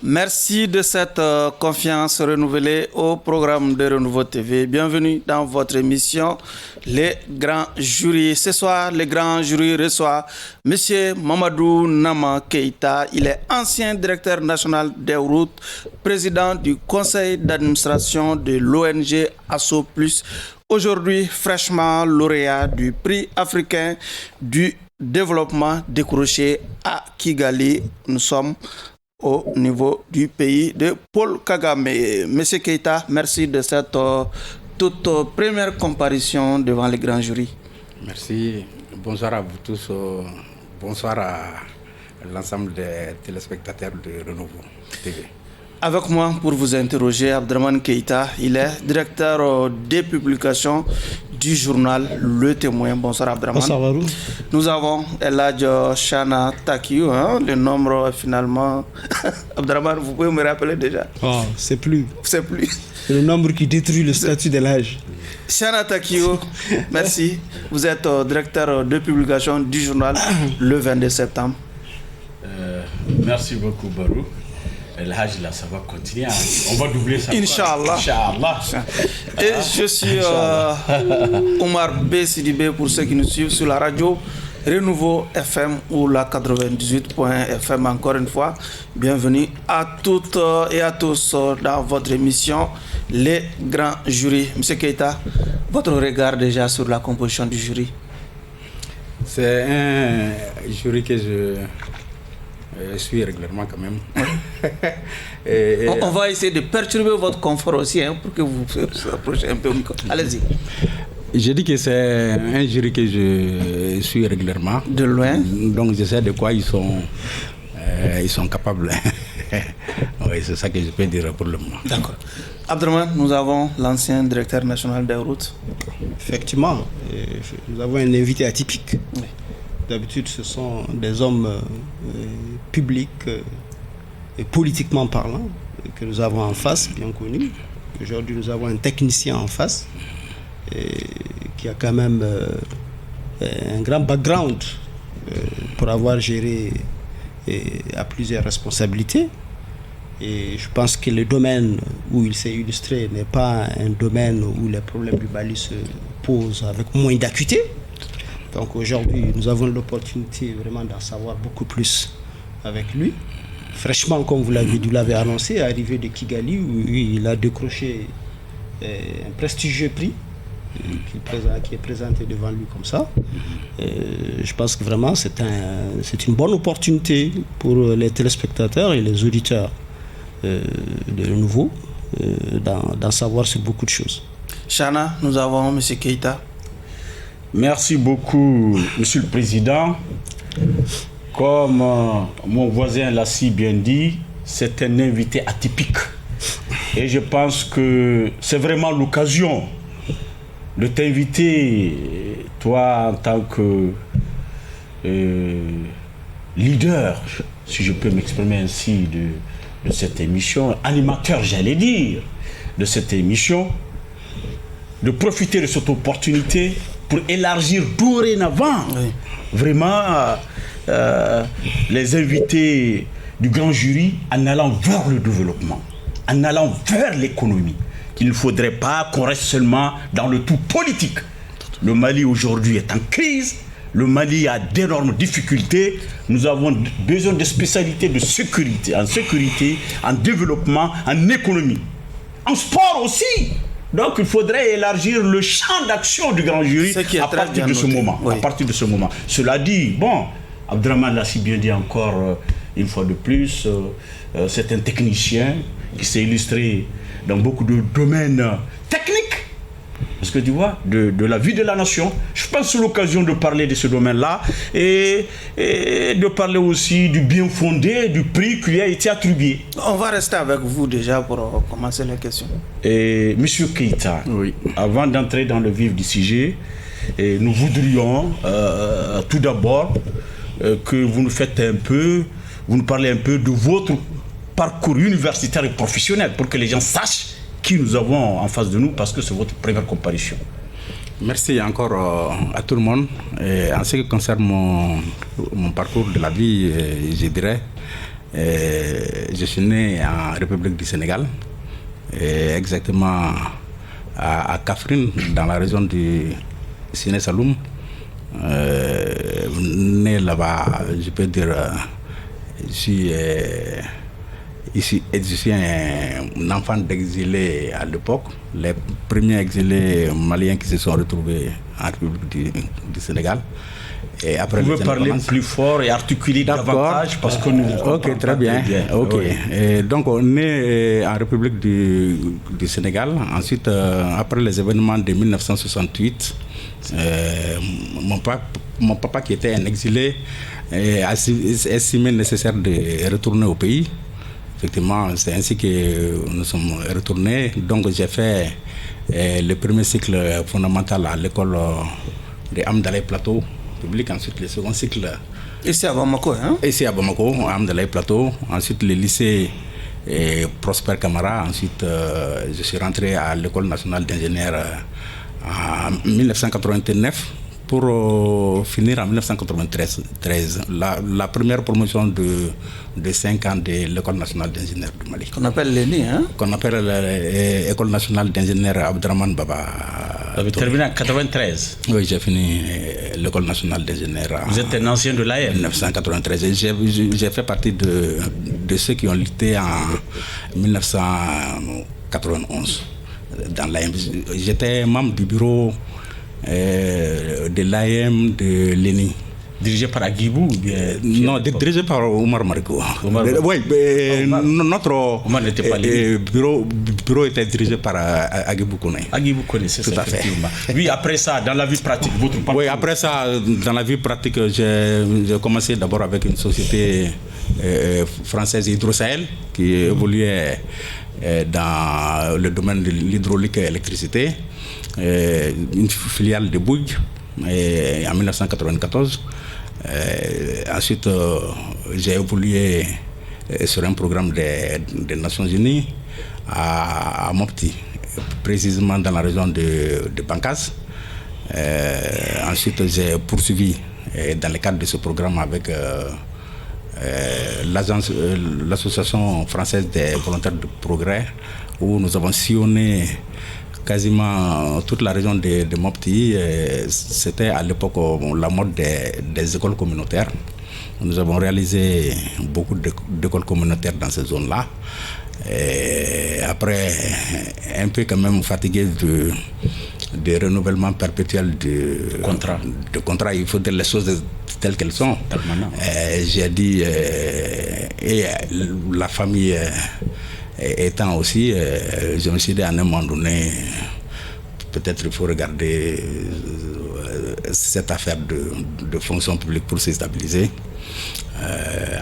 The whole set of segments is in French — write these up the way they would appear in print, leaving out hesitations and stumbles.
Merci de cette confiance renouvelée au programme de Renouveau TV. Bienvenue dans votre émission Les Grands Jurys. Ce soir, les Grands Jurys reçoivent M. Mamadou Nama Keïta. Il est ancien directeur national des routes, président du conseil d'administration de l'ONG ASSO Plus. Aujourd'hui, fraîchement lauréat du prix africain du développement décroché à Kigali. Nous sommes au niveau du pays de Paul Kagame. Monsieur Keïta, merci de cette toute première comparution devant les grands jurys. Merci. Bonsoir à vous tous. Bonsoir à l'ensemble des téléspectateurs de Renouveau TV. Avec moi pour vous interroger, Abdraman Keïta, il est directeur des publications du journal Le Témoin. Bonsoir Abdraman. Bonsoir Varou. Nous avons Eladjo Chana Takiou, le nombre finalement. Abdraman, vous pouvez me rappeler déjà? Oh, c'est plus. C'est plus. C'est le nombre qui détruit le statut de l'âge. Chana Takiou, merci. Vous êtes directeur de publication du journal Le 22 septembre. Merci beaucoup Barou. L'âge là, ça va continuer. On va doubler ça. Inch'Allah. Inch'Allah. Et je suis Omar B. Sidibé pour ceux qui nous suivent sur la radio Renouveau FM ou la 98.FM. Encore une fois, bienvenue à toutes et à tous dans votre émission Les Grands Jurys. Monsieur Keïta, votre regard déjà sur la composition du jury? C'est un jury que je suis régulièrement quand même. On va essayer de perturber votre confort aussi pour que vous vous approchez un peu au micro. Allez-y. J'ai dit que c'est un jury que je suis régulièrement. De loin. Donc je sais de quoi ils sont capables. Oui, c'est ça que je peux dire pour le moment. D'accord. Abdraman, nous avons l'ancien directeur national des routes. Effectivement, nous avons un invité atypique. Oui. D'habitude, ce sont des hommes publics et politiquement parlant que nous avons en face, bien connus. Aujourd'hui, nous avons un technicien en face qui a quand même un grand background pour avoir géré à plusieurs responsabilités. Et je pense que le domaine où il s'est illustré n'est pas un domaine où les problèmes du Mali se posent avec moins d'acuité. Donc aujourd'hui, nous avons l'opportunité vraiment d'en savoir beaucoup plus avec lui. Fraîchement, comme vous l'avez annoncé, arrivé de Kigali, où il a décroché un prestigieux prix qui est présenté devant lui comme ça. Je pense que vraiment, c'est une bonne opportunité pour les téléspectateurs et les auditeurs de Renouveau d'en savoir sur beaucoup de choses. Chana, nous avons M. Keïta. Merci beaucoup, Monsieur le Président. Comme mon voisin l'a si bien dit, c'est un invité atypique. Et je pense que c'est vraiment l'occasion de t'inviter, toi en tant que leader, si je peux m'exprimer ainsi, de cette émission, animateur, j'allais dire, de cette émission, de profiter de cette opportunité pour élargir dorénavant vraiment les invités du grand jury en allant vers le développement, en allant vers l'économie. Il ne faudrait pas qu'on reste seulement dans le tout politique. Le Mali aujourd'hui est en crise, le Mali a d'énormes difficultés, nous avons besoin de spécialités de sécurité, en développement, en économie, en sport aussi. Donc il faudrait élargir le champ d'action du grand jury à partir de ce moment. Oui. À partir de ce moment. Cela dit, bon, Abdraman l'a si bien dit encore une fois de plus, c'est un technicien qui s'est illustré dans beaucoup de domaines techniques. Parce que tu vois, de la vie de la nation, je pense que c'est l'occasion de parler de ce domaine-là et de parler aussi du bien fondé du prix qui lui a été attribué. On va rester avec vous déjà pour commencer les questions. Et Monsieur Keïta, oui. Avant d'entrer dans le vif du sujet, nous voudrions tout d'abord que vous nous parlez un peu de votre parcours universitaire et professionnel pour que les gens sachent qui nous avons en face de nous, parce que c'est votre première comparution. Merci encore à tout le monde. Et en ce qui concerne mon parcours de la vie, je dirais, Je suis né en République du Sénégal, exactement à Kaffrine, dans la région du Siné Saloum. Né là-bas, je peux dire, je suis un enfant d'exilés à l'époque. Les premiers exilés maliens qui se sont retrouvés en République du Sénégal. Et après, vous pouvez parler plus fort et articuler davantage parce que nous... Ok, très bien. Ok. Et donc, on est en République du Sénégal. Ensuite, après les événements de 1968, mon papa qui était un exilé a estimé nécessaire de retourner au pays. Effectivement, c'est ainsi que nous sommes retournés. Donc, j'ai fait le premier cycle fondamental à l'école de Amdalaï Plateau public. Ensuite, le second cycle. Ici à Bamako, hein? Ici à Bamako, à Amdalaï Plateau. Ensuite, le lycée Prosper Camara. Ensuite, je suis rentré à l'école nationale d'ingénieurs en 1989 pour finir en 1993. La première promotion de 5 ans de l'école nationale d'ingénieurs du Mali. Qu'on appelle l'ENI, hein? Qu'on appelle l'école nationale d'ingénieurs Abdraman Baba. Vous avez terminé en 93? Oui, j'ai fini l'école nationale d'ingénieurs. Vous êtes un ancien de l'AM? 1993. J'ai fait partie de ceux qui ont lutté en 1991 dans l'AM. J'étais membre du bureau de l'AM de l'ENI. Dirigé par Agibou ou bien... Non, dirigé par Omar Mariko. Oui, notre bureau était dirigé par Agibou Kone. Agibou Kone, c'est ça, effectivement. Oui, après ça, dans la vie pratique, votre parcours... Oui, après ça, dans la vie pratique, j'ai commencé d'abord avec une société française Hydro-Sahel qui évoluait dans le domaine de l'hydraulique et l'électricité. Une filiale de Bouygues en 1994. Ensuite, j'ai évolué sur un programme des Nations Unies à Mopti, précisément dans la région de Bankas. Ensuite, j'ai poursuivi dans le cadre de ce programme avec l'association française des volontaires de progrès, où nous avons sillonné quasiment toute la région de Mopti. C'était à l'époque la mode des écoles communautaires. Nous avons réalisé beaucoup d'écoles communautaires dans ces zones-là. Et après, un peu quand même fatigué de renouvellement perpétuel de contrat, il faut dire les choses telles qu'elles sont. J'ai dit, et la famille étant aussi, je me suis dit à un moment donné, peut-être il faut regarder cette affaire de fonction publique pour se stabiliser.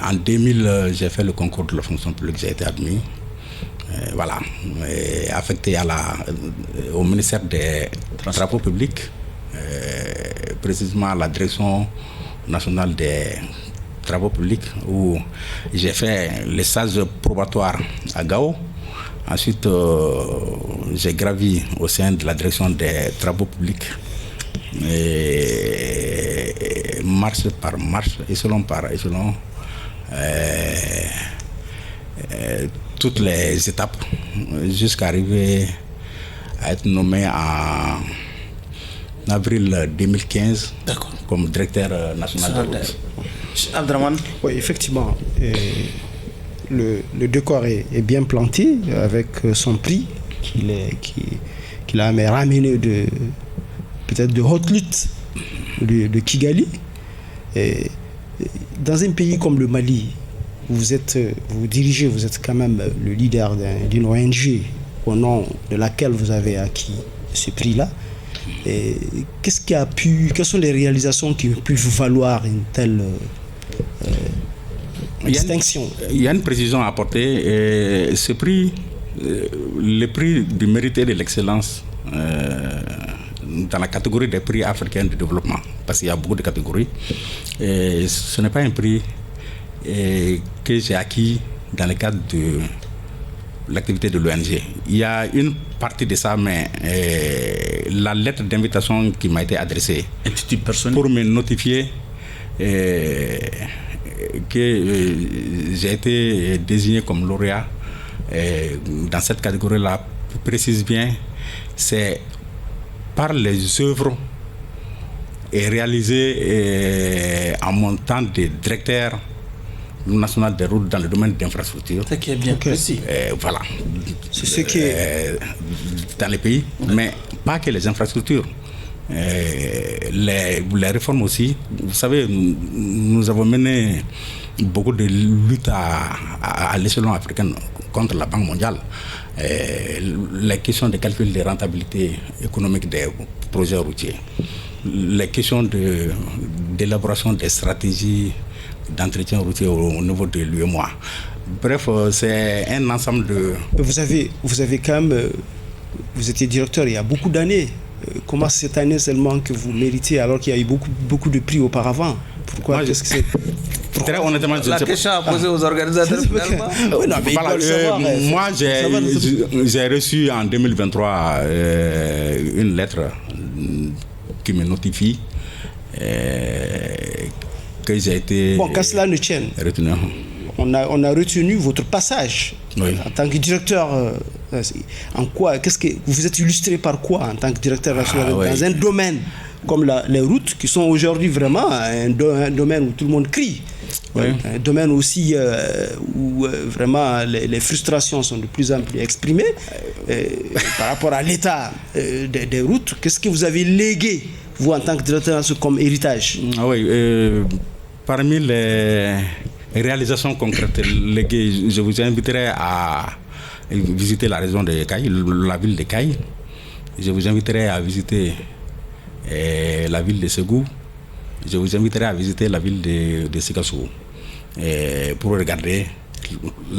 En 2000, j'ai fait le concours de la fonction publique, j'ai été admis. Voilà, affecté au ministère des Travaux publics, précisément à la direction nationale des Travaux publics, où j'ai fait les stages probatoires à Gao. Ensuite, j'ai gravi au sein de la direction des Travaux publics, et marche par marche, échelon par échelon, toutes les étapes, jusqu'à arriver à être nommé en avril 2015 comme directeur national de Abdraman. Oui, effectivement, le décor est bien planté avec son prix qu'il a ramené peut-être de haute lutte de Kigali. Et dans un pays comme le Mali, vous dirigez, vous êtes quand même le leader d'une ONG au nom de laquelle vous avez acquis ce prix-là. Quelles sont les réalisations qui ont pu vous valoir une telle distinction? Il y a une précision à apporter. Ce prix, le prix du mérite et de l'excellence dans la catégorie des prix africains de développement, parce qu'il y a beaucoup de catégories, ce n'est pas un prix que j'ai acquis dans le cadre de l'activité de l'ONG. Il y a une partie de ça, mais la lettre d'invitation qui m'a été adressée pour me notifier j'ai été désigné comme lauréat dans cette catégorie-là, précise bien, c'est par les œuvres réalisées en montant des directeurs national des routes dans le domaine d'infrastructure. Ce qui est bien précis. Voilà. C'est ce qui est dans les pays, mais pas que les infrastructures. Les réformes aussi. Vous savez, nous avons mené beaucoup de luttes à l'échelon africain contre la Banque mondiale. Les questions de calcul de rentabilité économique des projets routiers, les questions d'élaboration des stratégies d'entretien routier au niveau de l'UEMOA. Bref, c'est un ensemble de... Vous avez quand même... vous étiez directeur il y a beaucoup d'années. Comment cette année seulement que vous méritez alors qu'il y a eu beaucoup de prix auparavant? Pourquoi? Moi, qu'est-ce que c'est? Très honnêtement, la question à poser aux organisateurs finalement. Oui, non, mais voilà, moi, j'ai reçu en 2023 une lettre qui me notifie que j'ai été... Bon, qu'à cela ne tienne, retenu. on a retenu votre passage en tant que directeur. En quoi? Vous êtes illustré par quoi en tant que directeur national dans un domaine comme les routes, qui sont aujourd'hui vraiment un domaine où tout le monde crie. Oui. Un domaine aussi où vraiment les frustrations sont de plus en plus exprimées par rapport à l'état des routes. Qu'est-ce que vous avez légué, vous, en tant que directeur national, comme héritage? Parmi les réalisations concrètes léguées, je vous inviterai à visiter la région de Caille, la ville de Caille. Je vous inviterai à visiter la ville de Ségou. Je vous inviterai à visiter la ville de Sikassou pour regarder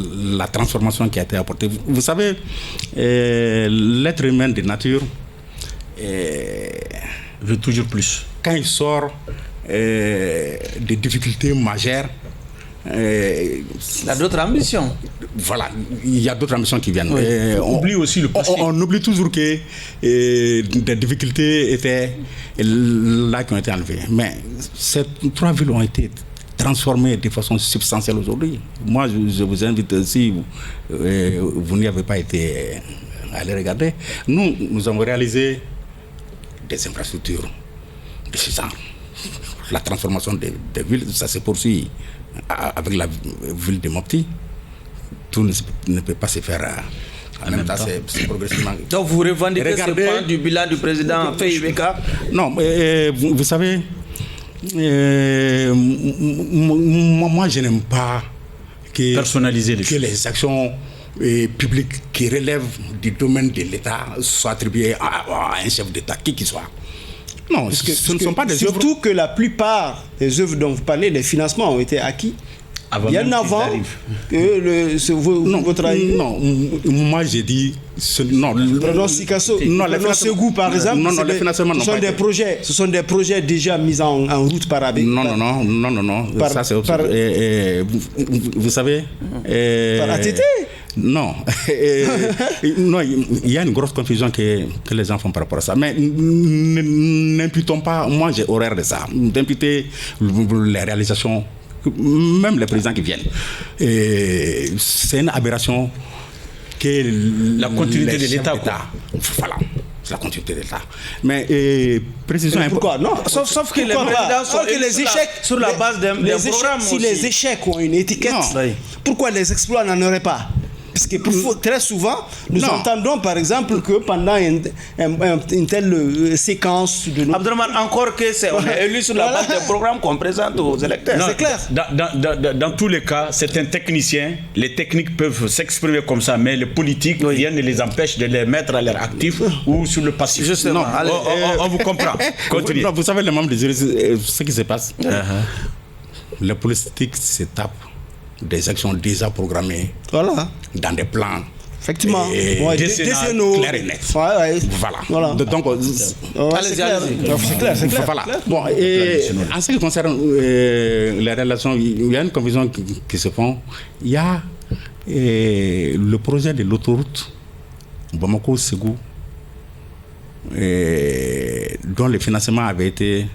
la transformation qui a été apportée. Vous savez, l'être humain de nature veut toujours plus. Quand il sort des difficultés majeures, il y a d'autres ambitions. Voilà, il y a d'autres ambitions qui viennent. On oublie aussi le passé. On oublie toujours que des difficultés étaient là qui ont été enlevées. Mais ces 3 villes ont été transformées de façon substantielle aujourd'hui. Moi, je vous invite, si vous n'y avez pas été, à aller regarder. Nous avons réalisé des infrastructures de ce genre. La transformation des villes, ça se poursuit avec la ville de Mopti. Tout ne peut pas se faire en même temps, c'est progressivement. Donc vous revendiquez ce point du bilan du président FIBK? Non, vous savez, moi je n'aime pas personnaliser les actions publiques qui relèvent du domaine de l'État soient attribuées à un chef d'État, qui qu'il soit. Non, ce ne sont pas des œuvres. Surtout que la plupart des œuvres dont vous parlez, les financements ont été acquis bien avant que votre arrivée. Non, moi j'ai dit... Non, prenons Sikasso, prenons Ségou par exemple. Non, les financements ce sont des projets déjà mis en route par AB. Non. Ça c'est autre chose. Vous savez... Par ATT. Non. Non, il y a une grosse confusion que les gens font par rapport à ça. Mais n'imputons pas, moi j'ai horreur de ça, d'imputer les réalisations, même les présidents qui viennent. C'est une aberration que la continuité de l'État. Voilà. C'est la continuité de l'État. Mais précision. Pourquoi? Non. Sauf que les présidents sont les échecs sur la base d'un programme. Si les échecs ont une étiquette, pourquoi les exploits n'en auraient pas? Parce que très souvent, nous entendons par exemple que pendant une telle séquence de... Abdelrahman, encore que on est élu sur la base des programmes qu'on présente aux électeurs. C'est clair. Dans tous les cas, c'est un technicien. Les techniques peuvent s'exprimer comme ça, mais les politiques viennent et les empêchent de les mettre à leur actif ou sur le passif. Justement. On vous comprend. Continuez. Non, vous savez, les membres des jurys, ce qui se passe, les politiques se tapent des actions déjà programmées dans des plans. Effectivement, décennaux clairs et nets. Voilà. Donc, c'est clair. Voilà. Bon, et en ce qui concerne les relations, il y a une confusion qui se font. Il y a le projet de l'autoroute Bamako-Ségou, dont le financement avait été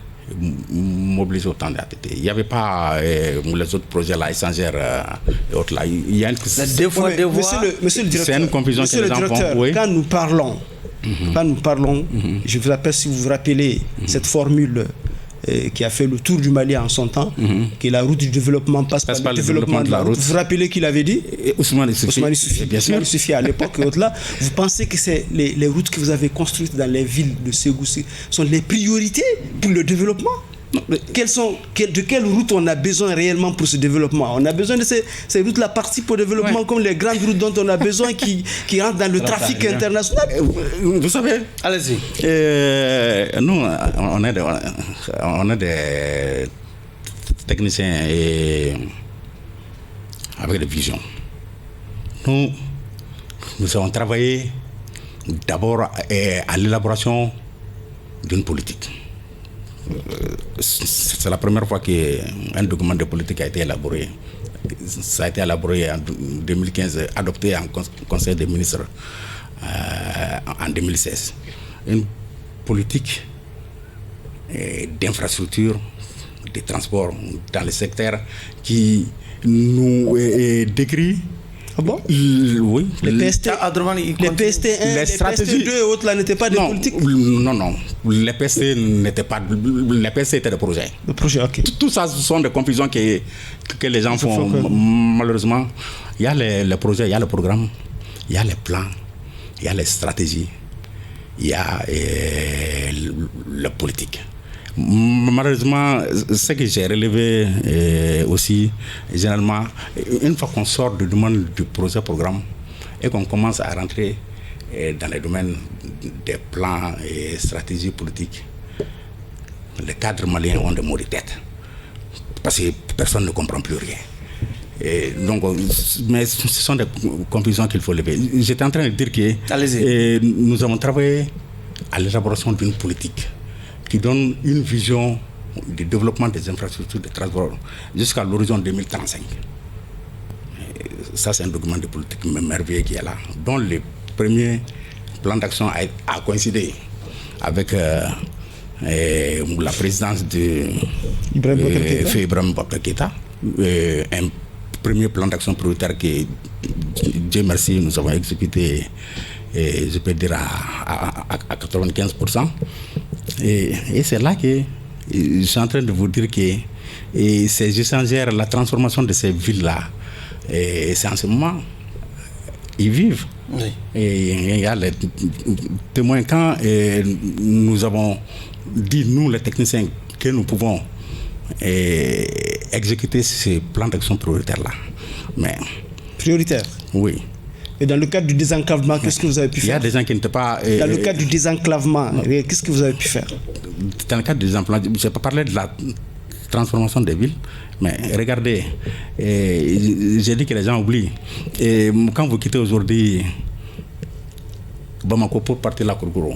mobiliser autant d'ATT. Il n'y avait pas les autres projets là, échangères et autres là. Il y a Monsieur le directeur, c'est une confusion que les gens font. Oui. Quand nous parlons, je vous rappelle, si vous vous rappelez cette formule qui a fait le tour du Mali en son temps, que la route du développement passe par le développement de la route. Vous vous rappelez qu'il avait dit? Ousmane Soufi. Bien sûr. Soufi à l'époque et au-delà. Vous pensez que c'est les routes que vous avez construites dans les villes de Ségou sont les priorités pour le développement? De quelles routes on a besoin réellement pour ce développement? On a besoin de ces routes-là participent au développement, comme les grandes routes dont on a besoin qui rentrent dans le trafic international. Vous savez, allez-y. Nous, on est des techniciens avec des visions. Nous avons travaillé d'abord à l'élaboration d'une politique. C'est la première fois qu'un document de politique a été élaboré. Ça a été élaboré en 2015, adopté en Conseil des ministres en 2016. Une politique d'infrastructure, de transport dans le secteur qui nous décrit. Ah bon? Oui. Les PST 1, les PST 2 et autres là n'étaient pas des politiques? Non. Les PST étaient des projets. Des projets, ok. Tout ça, ce sont des confusions que les gens font. Malheureusement, il y a les projets, il y a le programme, il y a les plans, il y a les stratégies, il y a la politique. Malheureusement, ce que j'ai relevé aussi, généralement, une fois qu'on sort du domaine du projet-programme et qu'on commence à rentrer dans les domaines des plans et stratégies politiques, les cadres maliens ont des maux de tête parce que personne ne comprend plus rien. Mais ce sont des confusions qu'il faut lever. J'étais en train de dire que nous avons travaillé à l'élaboration d'une politique qui donne une vision du développement des infrastructures de transport jusqu'à l'horizon 2035. Ça, c'est un document de politique merveilleux qui est là, dont le premier plan d'action a coïncidé avec la présidence de Ibrahim Boubacar Keïta. Un premier plan d'action prioritaire que, Dieu merci, nous avons exécuté, je peux dire, à 95%. Et c'est là que je suis en train de vous dire que ces échangères, la transformation de ces villes-là, c'est en ce moment, ils vivent. Oui. Et il y a les témoins. Quand nous avons dit, nous les techniciens, que nous pouvons exécuter ces plans d'action prioritaires-là. Mais, prioritaires? Oui. Et dans le cadre du désenclavement, qu'est-ce que vous avez pu faire? Il y a des gens qui n'étaient pas... Dans le cadre du désenclavement, qu'est-ce que vous avez pu faire? Dans le cadre du désenclavement, je n'ai pas parlé de la transformation des villes, mais regardez, j'ai dit que les gens oublient. Et quand vous quittez aujourd'hui Bamako pour partir à Kouroukourou,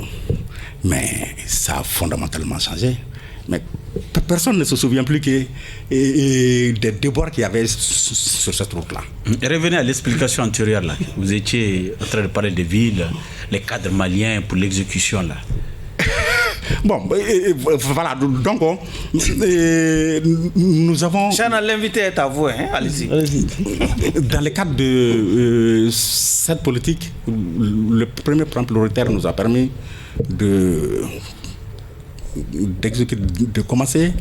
mais ça a fondamentalement changé. Mais personne ne se souvient plus que des déboires qu'il y avait sur cette route-là. Revenez à l'explication antérieure là. Vous étiez en train de parler des villes, les cadres maliens pour l'exécution là. Bon, voilà, donc nous avons... Chana, l'invité est à vous, hein? Allez-y. Dans le cadre de cette politique, le premier plan prioritaire nous a permis de commencer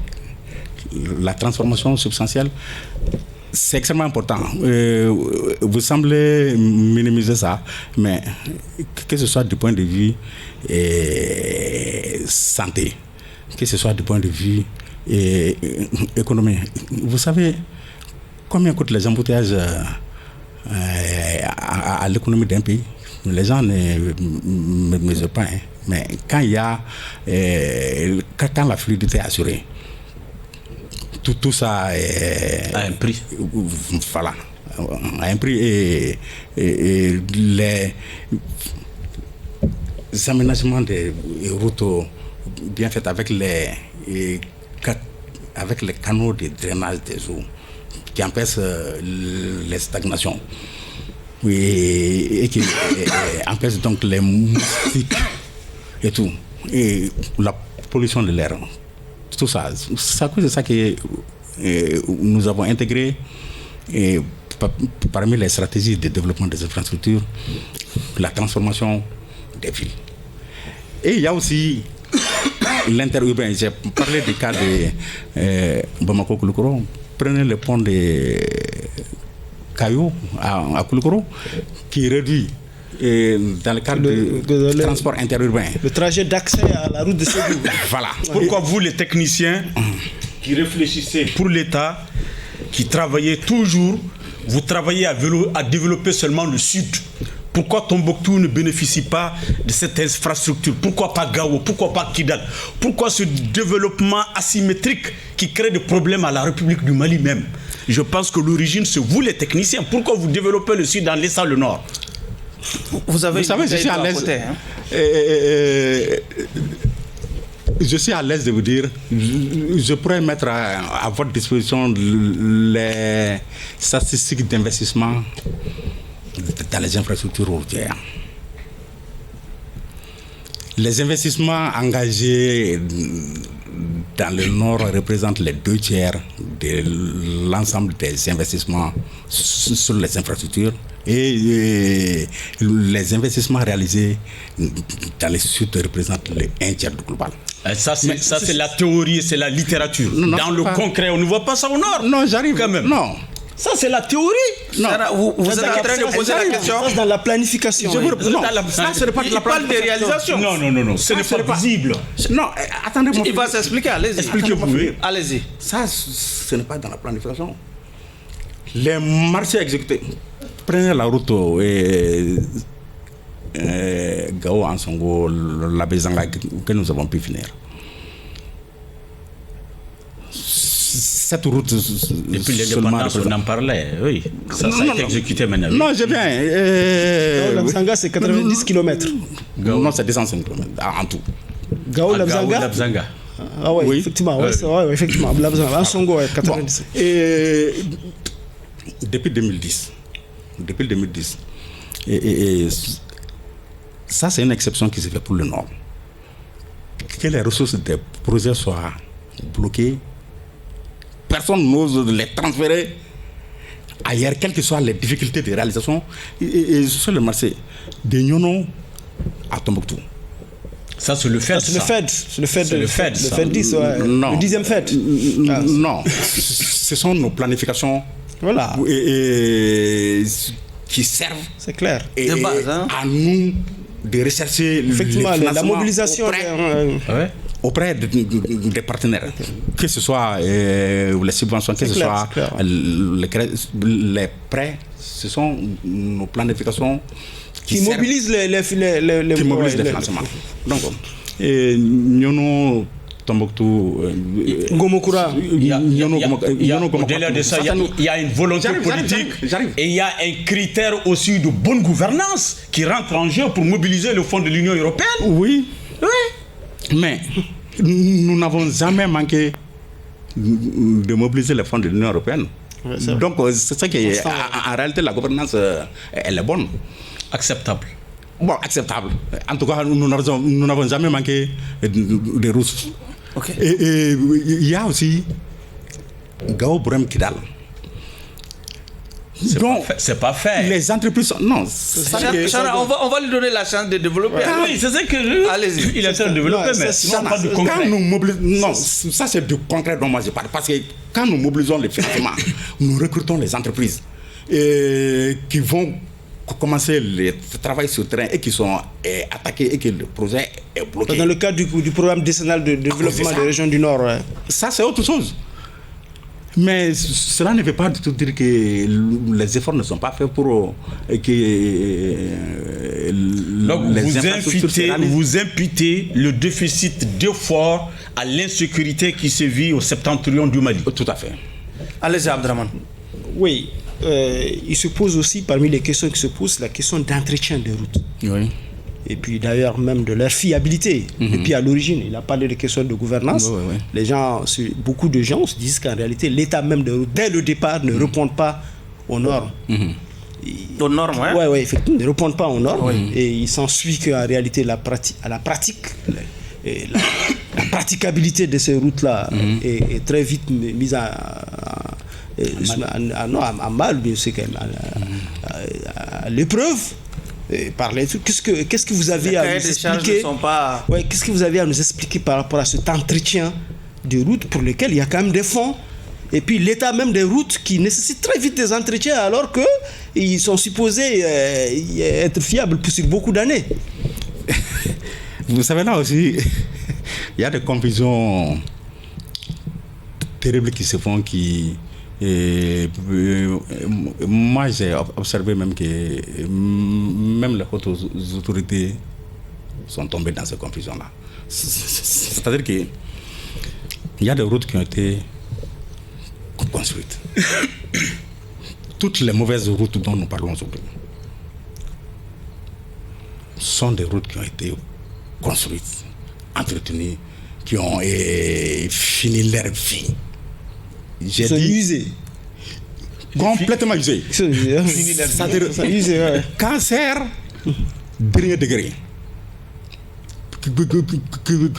la transformation substantielle. C'est extrêmement important. Vous semblez minimiser ça, mais que ce soit du point de vue santé, que ce soit du point de vue économique. Vous savez combien coûtent les embouteillages à l'économie d'un pays? Les gens ne mesurent pas, hein. Mais quand il y a quand la fluidité est assurée, tout ça a un prix. Voilà, a un prix et les aménagements des routes bien faites avec les canaux de drainage des eaux qui empêchent les stagnations et qui empêchent donc les moustiques et tout, et la pollution de l'air. tout ça. C'est à cause de ça que nous avons intégré parmi les stratégies de développement des infrastructures la transformation des villes. Et il y a aussi l'interurbain. J'ai parlé du cas de Bamako-Koulikoro. Prenez le pont de Caillou à Koulikoro qui réduit dans le cadre du transport interurbain. Le trajet d'accès à la route de Ségou. Voilà. Pourquoi vous, les techniciens, qui réfléchissez pour l'État, qui travaillez toujours, vous travaillez à développer seulement le sud? Pourquoi Tombouctou ne bénéficie pas de cette infrastructure? Pourquoi pas Gao? Pourquoi pas Kidal? Pourquoi ce développement asymétrique qui crée des problèmes à la République du Mali même? Je pense que l'origine, c'est vous les techniciens. Pourquoi vous développez le sud en laissant le nord? Vous savez, je suis à l'aise. Je suis à l'aise de vous dire, je pourrais mettre à votre disposition les statistiques d'investissement dans les infrastructures routières. Les investissements engagés dans le Nord représentent les 2/3 de l'ensemble des investissements sur les infrastructures et les investissements réalisés dans le Sud représentent le 1/3 du global. Ça, c'est la théorie, c'est la littérature. Non, dans le concret, on ne voit pas ça au Nord. Non, j'arrive quand même. Non. Ça, c'est la théorie. Non. Vous êtes en train de poser la question. Ça, dans la planification. Ça, ce n'est pas de la parle des réalisations. Non. Ce n'est pas visible. Non, attendez. Il va s'expliquer. Allez-y. Expliquez-vous. Allez-y. Ça, ce n'est pas dans la planification. Les marchés exécutés. Prenez la route Gao, Ansongo, la Bézanga que nous avons pu finir. Cette route. Depuis l'indépendance, on en parlait, oui. Ça a été exécuté maintenant. Non, je viens. Gao-Labzanga, c'est 90 km. Non, c'est 205 km en tout. Gao-Labzanga. Ah ouais, oui, effectivement. Ouais, effectivement. Labzanga, Ansongo, 90. Bon. Et depuis 2010. Et ça, c'est une exception qui se fait pour le Nord. Que les ressources des projets soient bloquées, personne n'ose les transférer ailleurs, quelles que soient les difficultés de réalisation. Et sur le marché de Nyono à Tombouctou. Ça, c'est le FED. C'est le FED 10, non. Le 10e FED. Non, ce sont nos planifications. Voilà. Qui servent. C'est clair. De base, à nous de rechercher effectivement la mobilisation auprès des partenaires, que ce soit les subventions, que ce soit les prêts, ce sont nos planifications qui mobilisent les financements. Donc, nous Tombouctou, Ngomokura. Au-delà de ça, il y a une volonté politique et il y a un critère aussi de bonne gouvernance qui rentre en jeu pour mobiliser le fonds de l'Union européenne. Oui. Mais nous n'avons jamais manqué de mobiliser le fonds de l'Union européenne. Donc, c'est ça qui est. En réalité, la gouvernance, elle est bonne. Acceptable. Bon, acceptable. En tout cas, nous n'avons jamais manqué de ressources. Okay. Et il y a aussi Gao Bourem Kidal. C'est pas fait. Les entreprises. Non. On va lui donner la chance de développer. Oui, c'est ça que. Allez-y. Il est en train de développer, mais sinon pas de concret. Quand nous mobilisons. Non, ça c'est du concret dont moi je parle. Parce que quand nous mobilisons les financements, nous recrutons les entreprises qui vont commencer le travail sur le terrain et qui sont attaqués et que le projet est bloqué. Dans le cadre du programme décennal de développement des régions du Nord. Ouais. Ça, c'est autre chose. Mais cela ne veut pas du tout dire que les efforts ne sont pas faits pour que donc vous imputez le déficit d'efforts à l'insécurité qui sévit au septentrion du Mali. Tout à fait. Allez-y, Abdraman. Oui. Il se pose aussi, parmi les questions qui se posent, la question d'entretien des routes. Oui. Et puis d'ailleurs même de leur fiabilité. Depuis à l'origine, il a parlé de questions de gouvernance. Oui. Les gens, beaucoup de gens se disent qu'en réalité, l'état même de route, dès le départ, ne répond pas aux normes. Aux normes, oui, effectivement, ne répondent pas aux normes. Et il s'ensuit qu'en réalité, à la pratique, la praticabilité de ces routes-là est très vite mise en mal, bien sûr, quand même, à l'épreuve. Qu'est-ce que vous avez à nous expliquer qu'est-ce que vous avez à nous expliquer par rapport à cet entretien de routes pour lesquelles il y a quand même des fonds, et puis l'état même des routes qui nécessitent très vite des entretiens alors qu'ils sont supposés être fiables sur beaucoup d'années. Vous savez, là aussi, il y a des confusions terribles qui se font moi, j'ai observé même que même les hautes autorités sont tombées dans ces confusions-là. C'est-à-dire qu'il y a des routes qui ont été construites. Toutes les mauvaises routes dont nous parlons aujourd'hui sont des routes qui ont été construites, entretenues, qui ont fini leur vie. Ils sont usés. Complètement usés. C'est-à-dire cancer dernier degré.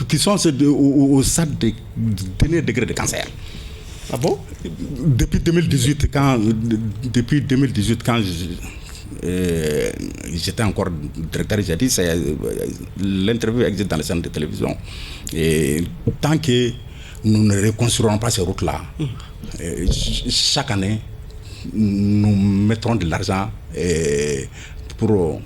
Qui sont au stade de dernier degré de cancer. Ah bon? Depuis 2018, quand j'étais encore directeur, j'ai dit, l'interview existe dans les chaînes de télévision. Et tant que nous ne reconstruirons pas ces routes-là, chaque année, nous mettrons de l'argent pour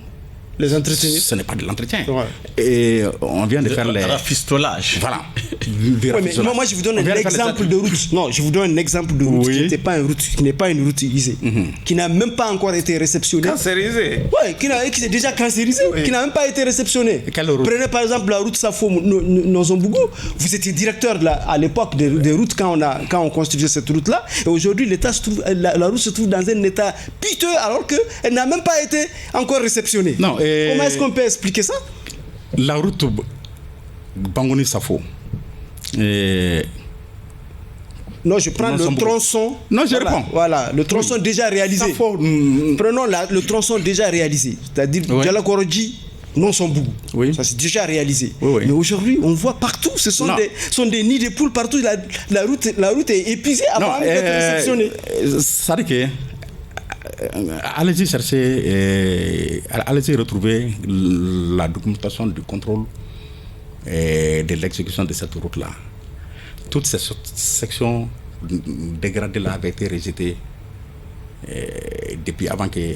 les entretenir. Ce n'est pas de l'entretien. Ouais. Et on vient de faire les rafistolage. Voilà. Mais moi, je vous donne un exemple de route. Non, je vous donne un exemple de route qui n'est pas une route, qui n'est pas une route usée, qui n'a même pas encore été réceptionnée. Cancérisée. Oui, qui est déjà cancérisée, qui n'a même pas été réceptionnée. Prenez par exemple la route Safo-Nozombougou. Vous étiez directeur à l'époque des routes quand on construisait cette route-là. Et aujourd'hui, la route se trouve dans un état piteux alors qu'elle n'a même pas été encore réceptionnée. Non, comment est-ce qu'on peut expliquer ça? La route Bangoni-Safo. Non, je prends le tronçon. Non, je réponds. Voilà, le tronçon déjà réalisé. Prenons le tronçon déjà réalisé, c'est-à-dire Dialakoroji, Nozombougou. Oui. Ça c'est déjà réalisé. Oui. Mais aujourd'hui, on voit partout, ce sont des nids de poules partout. La route est épuisée avant d'être réceptionnée. Ça veut dire que allez-y chercher, allez-y retrouver la documentation du contrôle et de l'exécution de cette route-là. Toutes ces sections dégradées là avaient été rejetées depuis avant que,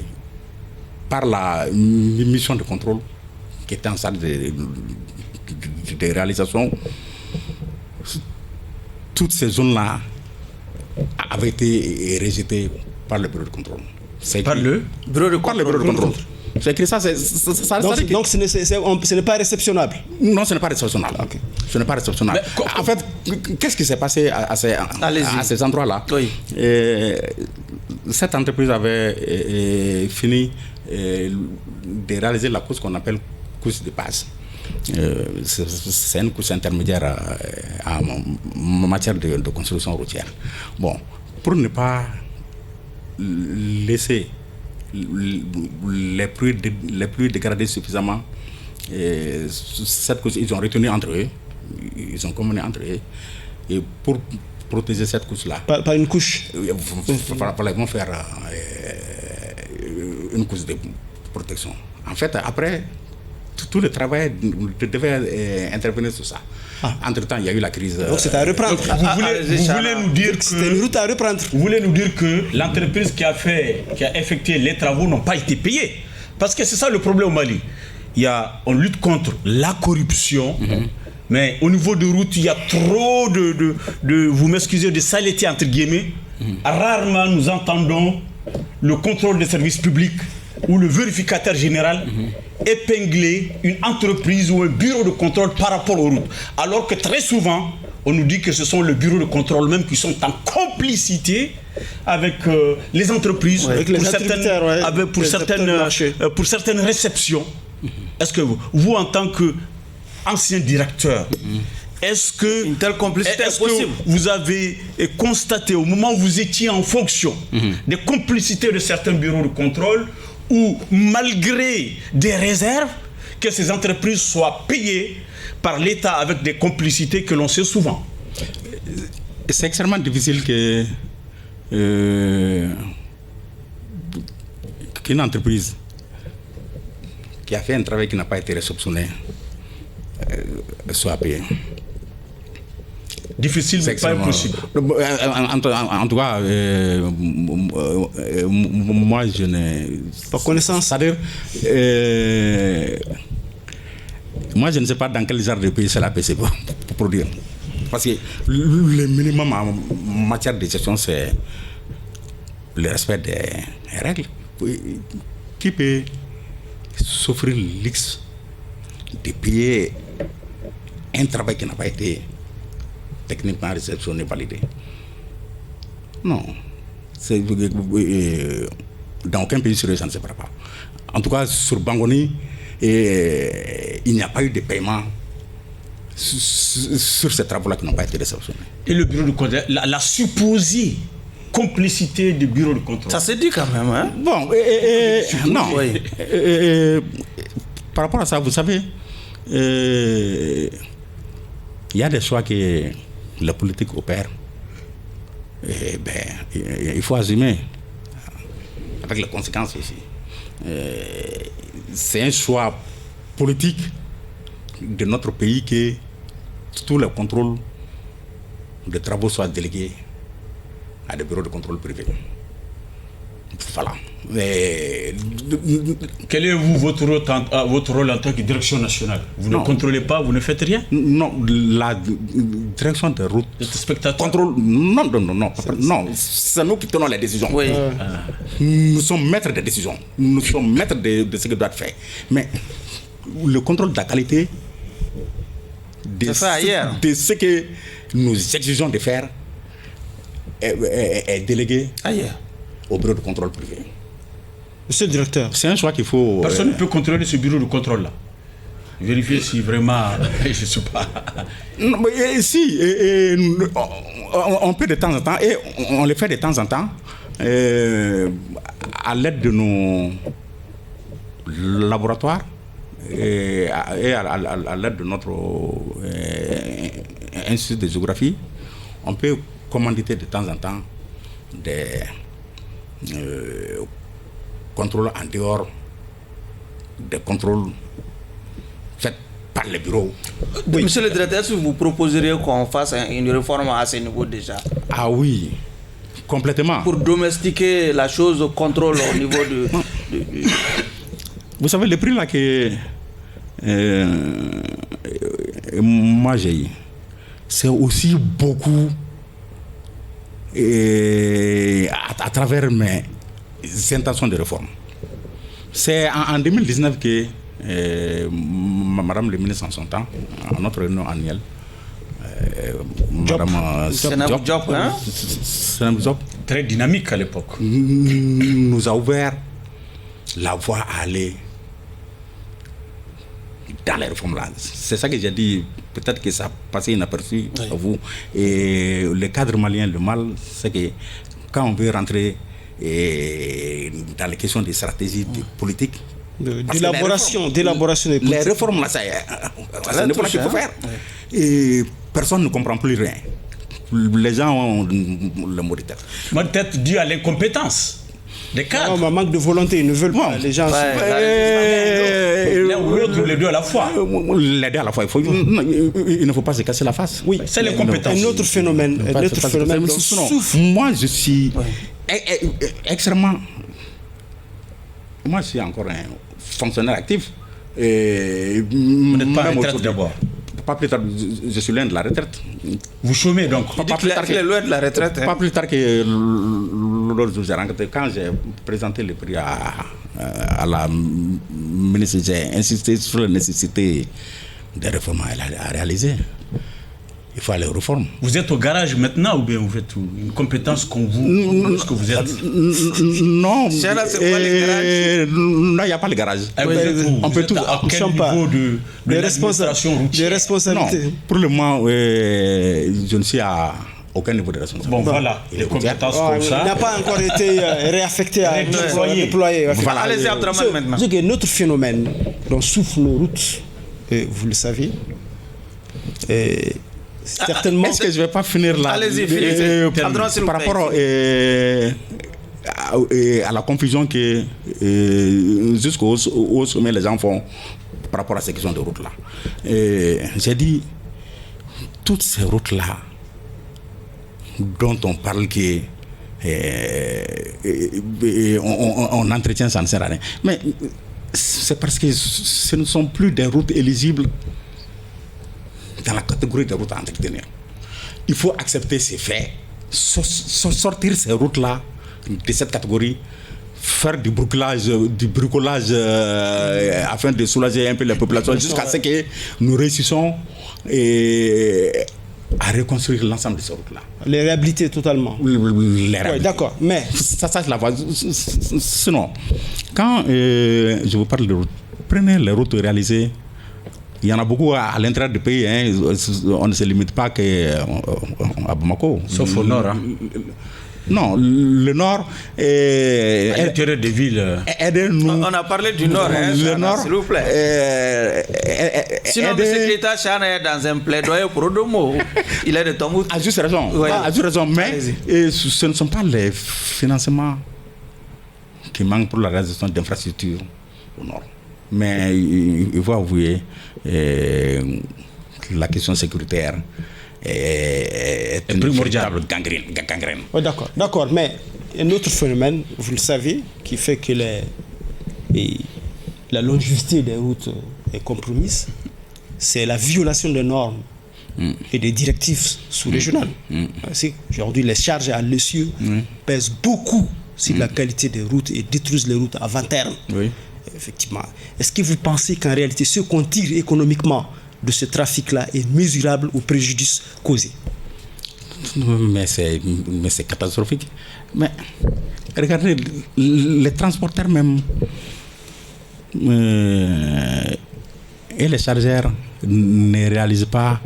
par la mission de contrôle qui était en salle de réalisation, toutes ces zones-là avaient été rejetées par le bureau de contrôle. Par le bureau de contrôle. C'est écrit ça, donc ce n'est pas réceptionnable. Non, ce n'est pas réceptionnable. Okay. Ce n'est pas réceptionnable. En fait, qu'est-ce qui s'est passé à ces endroits-là? Oui. Cette entreprise avait fini de réaliser la couche qu'on appelle couche de base. C'est une couche intermédiaire en matière de construction routière. Bon, pour ne pas laisser les plus dégradés suffisamment, cette couche, ils ont retenu entre eux, ils ont combiné entre eux, et pour protéger cette couche-là. Par une couche. Ils vont faire une couche de protection. En fait, après, tout le travail devait intervenir sur ça. Entre-temps, il y a eu la crise. Donc c'est à reprendre. Vous voulez nous dire que c'était une route à reprendre. Vous voulez nous dire que l'entreprise qui a effectué les travaux n'ont pas été payés? Parce que c'est ça le problème au Mali. On lutte contre la corruption, mais au niveau de route, il y a trop de vous m'excusez, de saleté entre guillemets. Rarement nous entendons le contrôle des services publics ou le vérificateur général épingler une entreprise ou un bureau de contrôle par rapport aux routes. Alors que très souvent, on nous dit que ce sont les bureaux de contrôle même qui sont en complicité avec les entreprises, pour certaines réceptions. Est-ce que vous en tant qu'ancien directeur, est-ce que vous avez constaté au moment où vous étiez en fonction des complicités de certains bureaux de contrôle, ou malgré des réserves, que ces entreprises soient payées par l'État avec des complicités que l'on sait souvent. C'est extrêmement difficile qu'une entreprise qui a fait un travail qui n'a pas été réceptionné soit payée. Difficile, mais pas impossible. En tout cas, moi, je n'ai pas connaissance. C'est-à-dire, moi, je ne sais pas dans quel genre de pays c'est la PC pour produire. Parce que le minimum en matière de gestion, c'est le respect des règles. Qui peut s'offrir le luxe de payer un travail qui n'a pas été techniquement réceptionné, validé? Non. Dans aucun pays sérieux, ça ne se fera pas. En tout cas, sur Bangoni, il n'y a pas eu de paiement sur ces travaux-là qui n'ont pas été réceptionnés. Et le bureau de contrôle, la supposée complicité du bureau de contrôle. Ça se dit quand même, hein? Bon, non. Oui. Par rapport à ça, vous savez, il y a des choix que la politique opère. Et il faut assumer avec les conséquences aussi. C'est un choix politique de notre pays que tous les contrôles de travaux soient délégués à des bureaux de contrôle privés. Voilà. Quel est votre rôle en tant que direction nationale? Vous ne contrôlez pas, vous ne faites rien? Non, la direction des routes. Vous êtes spectateur? Contrôle. Non. C'est nous qui tenons les décisions. Oui. Nous sommes maîtres des décisions. Nous sommes maîtres de ce que doit être fait. Mais le contrôle de la qualité de ce que nous exigeons de faire est délégué ailleurs au bureau de contrôle privé. Monsieur le directeur. C'est un choix qu'il faut... Personne ne peut contrôler ce bureau de contrôle-là. Vérifier si vraiment... je ne sais pas. Non, mais si, on peut de temps en temps, et on le fait de temps en temps, à l'aide de nos laboratoires et à l'aide de notre institut de géographie, on peut commanditer de temps en temps des contrôles en dehors des contrôles faits par les bureaux. Oui. Monsieur le directeur, est-ce que vous proposeriez qu'on fasse une réforme à ce niveau déjà? Ah oui, complètement. Pour domestiquer la chose au contrôle au niveau de... Vous savez, le prix là que moi j'ai eu, c'est aussi beaucoup à travers mes intentions de réforme. C'est en 2019 que Madame le ministre en son temps, à notre réunion annuelle, Madame Senab Diop, très dynamique à l'époque, nous a ouvert la voie à aller dans les réformes là. C'est ça que j'ai dit. Peut-être que ça a passé inaperçu à vous. Et le cadre malien, le mal, c'est que quand on veut rentrer dans les questions de stratégie politiques, d'élaboration des politiques. Les réformes là, c'est n'est pas ce qu'il faut faire. Et personne ne comprend plus rien. Les gens ont le mot de tête. Mot de tête dû à l'incompétence des cadres. Non, manque de volonté, ils ne veulent pas. Les gens l'un ou l'autre, les deux à la fois. Les deux à la fois. Il ne faut pas se casser la face. Oui, c'est l'incompétence. Un autre phénomène. Moi, je suis extrêmement... Moi, je suis encore un fonctionnaire actif. Vous n'êtes pas en retraite d'abord? Pas plus tard, je suis loin de la retraite. Vous chômez donc? Pas plus tard qu'il est loin de la retraite. Pas plus tard que l'autre jour, j'ai rencontré. Quand j'ai présenté le prix à la ministre, j'ai insisté sur la nécessité des réformes à réaliser. Il faut aller aux réformes. Vous êtes au garage maintenant ou bien vous faites une compétence qu'on vous... ce que vous êtes? Non. Non, il n'y a pas le garage. On peut tout. À quel niveau de l'administration routière? Des responsabilités. Non, pour le moment, je ne suis à aucun niveau de responsabilité. Bon, voilà, les compétences comme ça. Il n'a pas encore été réaffecté à déployer. Voilà, allez-y, Abdraman, maintenant. C'est que notre phénomène dont souffrent nos routes, vous le savez, certainement. Est-ce que je ne vais pas finir là? Allez-y, par rapport à la confusion que jusqu'au sommet les gens font par rapport à ces questions de route-là. J'ai dit, toutes ces routes-là dont on parle on entretient, ça ne sert à rien. Mais c'est parce que ce ne sont plus des routes éligibles dans la catégorie des routes à entretenir. Il faut accepter ces faits, sortir ces routes-là de cette catégorie, faire du bricolage afin de soulager un peu la population jusqu'à ce que nous réussissions à reconstruire l'ensemble de ces routes-là. Les réhabiliter totalement. Oui, d'accord, mais... Ça c'est la voie. Sinon, quand je vous parle de routes, prenez les routes réalisées. Il y en a beaucoup à l'intérieur du pays. Hein. On ne se limite pas à Bamako. Sauf au nord. Hein. Non, le nord à l'intérieur des villes. On a parlé du nord, le nord, s'il vous plaît. Sinon, M. Keita Chana est dans un plaidoyer pour Odomo. Il est de Tombouctou. À juste raison. Ouais. À juste raison. Mais ce ne sont pas les financements qui manquent pour la réalisation d'infrastructures au nord. Mais il faut avouer la question sécuritaire est une véritable gangrène. Oh, d'accord, mais un autre phénomène, vous le savez, qui fait que la longévité des routes est compromise, c'est la violation des normes et des directives sous-régionales. Aujourd'hui, les charges à l'essieu pèsent beaucoup sur la qualité des routes et détruisent les routes avant terme. Oui. Effectivement. Est-ce que vous pensez qu'en réalité, ce qu'on tire économiquement de ce trafic-là est mesurable au préjudice causé? Mais c'est catastrophique. Mais regardez, les transporteurs même et les chargeurs ne réalisent pas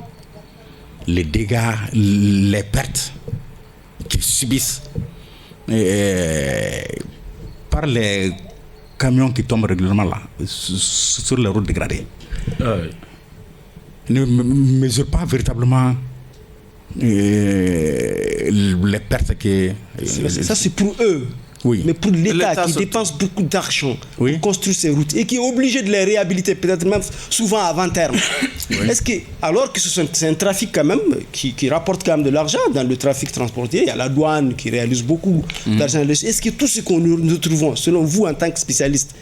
les dégâts, les pertes qu'ils subissent par les camions qui tombent régulièrement là sur les routes dégradées. Ne mesure pas véritablement les pertes que... Ça c'est pour eux. Oui. Mais pour l'État qui dépense beaucoup d'argent pour construire ces routes et qui est obligé de les réhabiliter, peut-être même souvent avant terme. Est-ce que, alors que c'est un trafic quand même qui rapporte quand même de l'argent dans le trafic transportier, il y a la douane qui réalise beaucoup d'argent. Est-ce que tout ce que nous trouvons, selon vous en tant que spécialiste,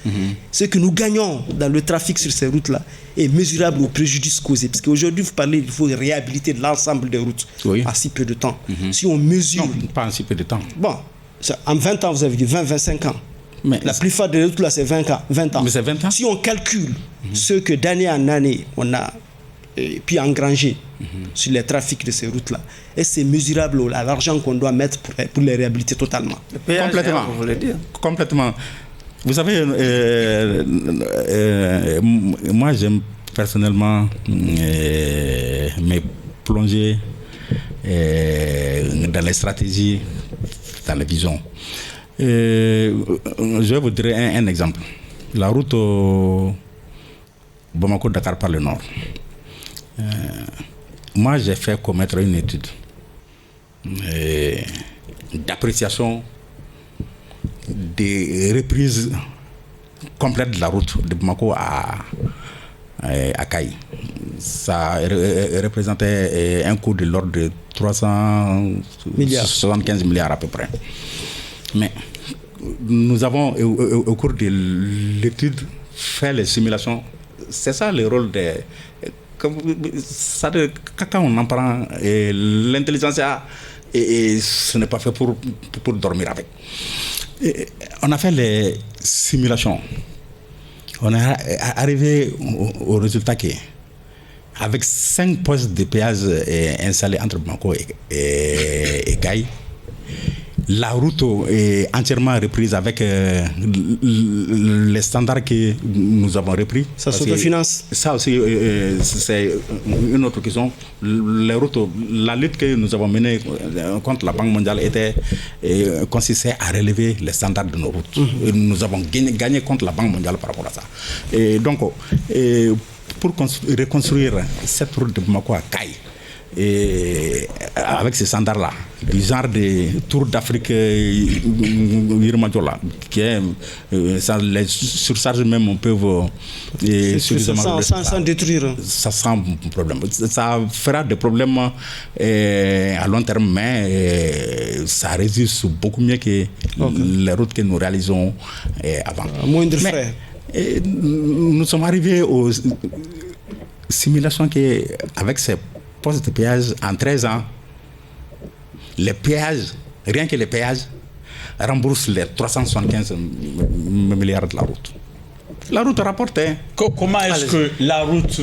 ce que nous gagnons dans le trafic sur ces routes-là est mesurable au préjudice causé? Parce qu'aujourd'hui, vous parlez qu'il faut réhabiliter l'ensemble des routes en si peu de temps. Si on mesure... Non, pas en si peu de temps. Bon. En 20 ans, vous avez dit 20-25 ans. Mais la plupart des routes là, c'est 20 ans. Mais c'est 20 ans. Si on calcule ce que d'année en année, on a pu engranger sur les trafics de ces routes-là, et c'est mesurable à l'argent qu'on doit mettre pour les réhabiliter totalement. Complètement. Vous voulez dire? Complètement. Vous savez, moi j'aime personnellement me plonger dans les stratégies, dans les visions. Je vais vous donner un exemple. La route Bamako-Dakar par le nord. Moi, j'ai fait commettre une étude d'appréciation des reprises complètes de la route de Bamako à Kayi. Ça représentait un coût de l'ordre de 375 milliards à peu près. Mais nous avons, au cours de l'étude, fait les simulations. C'est ça le rôle des... Quand on en prend, l'intelligence, et ce n'est pas fait pour dormir avec. On a fait les simulations. On est arrivé au résultat que, avec 5 postes de péage installés entre Bamako et Kayi, la route est entièrement reprise avec les standards que nous avons repris. Ça s'autofinance. Ça aussi, c'est une autre question. La lutte que nous avons menée contre la Banque mondiale consistait à relever les standards de nos routes. Et nous avons gagné contre la Banque mondiale par rapport à ça. Et donc, pour reconstruire cette route de Bamako à Caille, et avec ces standards-là, du genre de Tour d'Afrique Yirmadjola, qui est les surcharges même peuvent suffisamment sans détruire. Ça sans problème. Ça fera des problèmes à long terme, mais ça résiste beaucoup mieux que les routes que nous réalisons avant. Moindre frais. Nous sommes arrivés aux simulations qu'avec ces postes de péage en 13 ans, les péages, rien que les péages, remboursent les 375 milliards de la route. La route rapporte. Comment est-ce que la route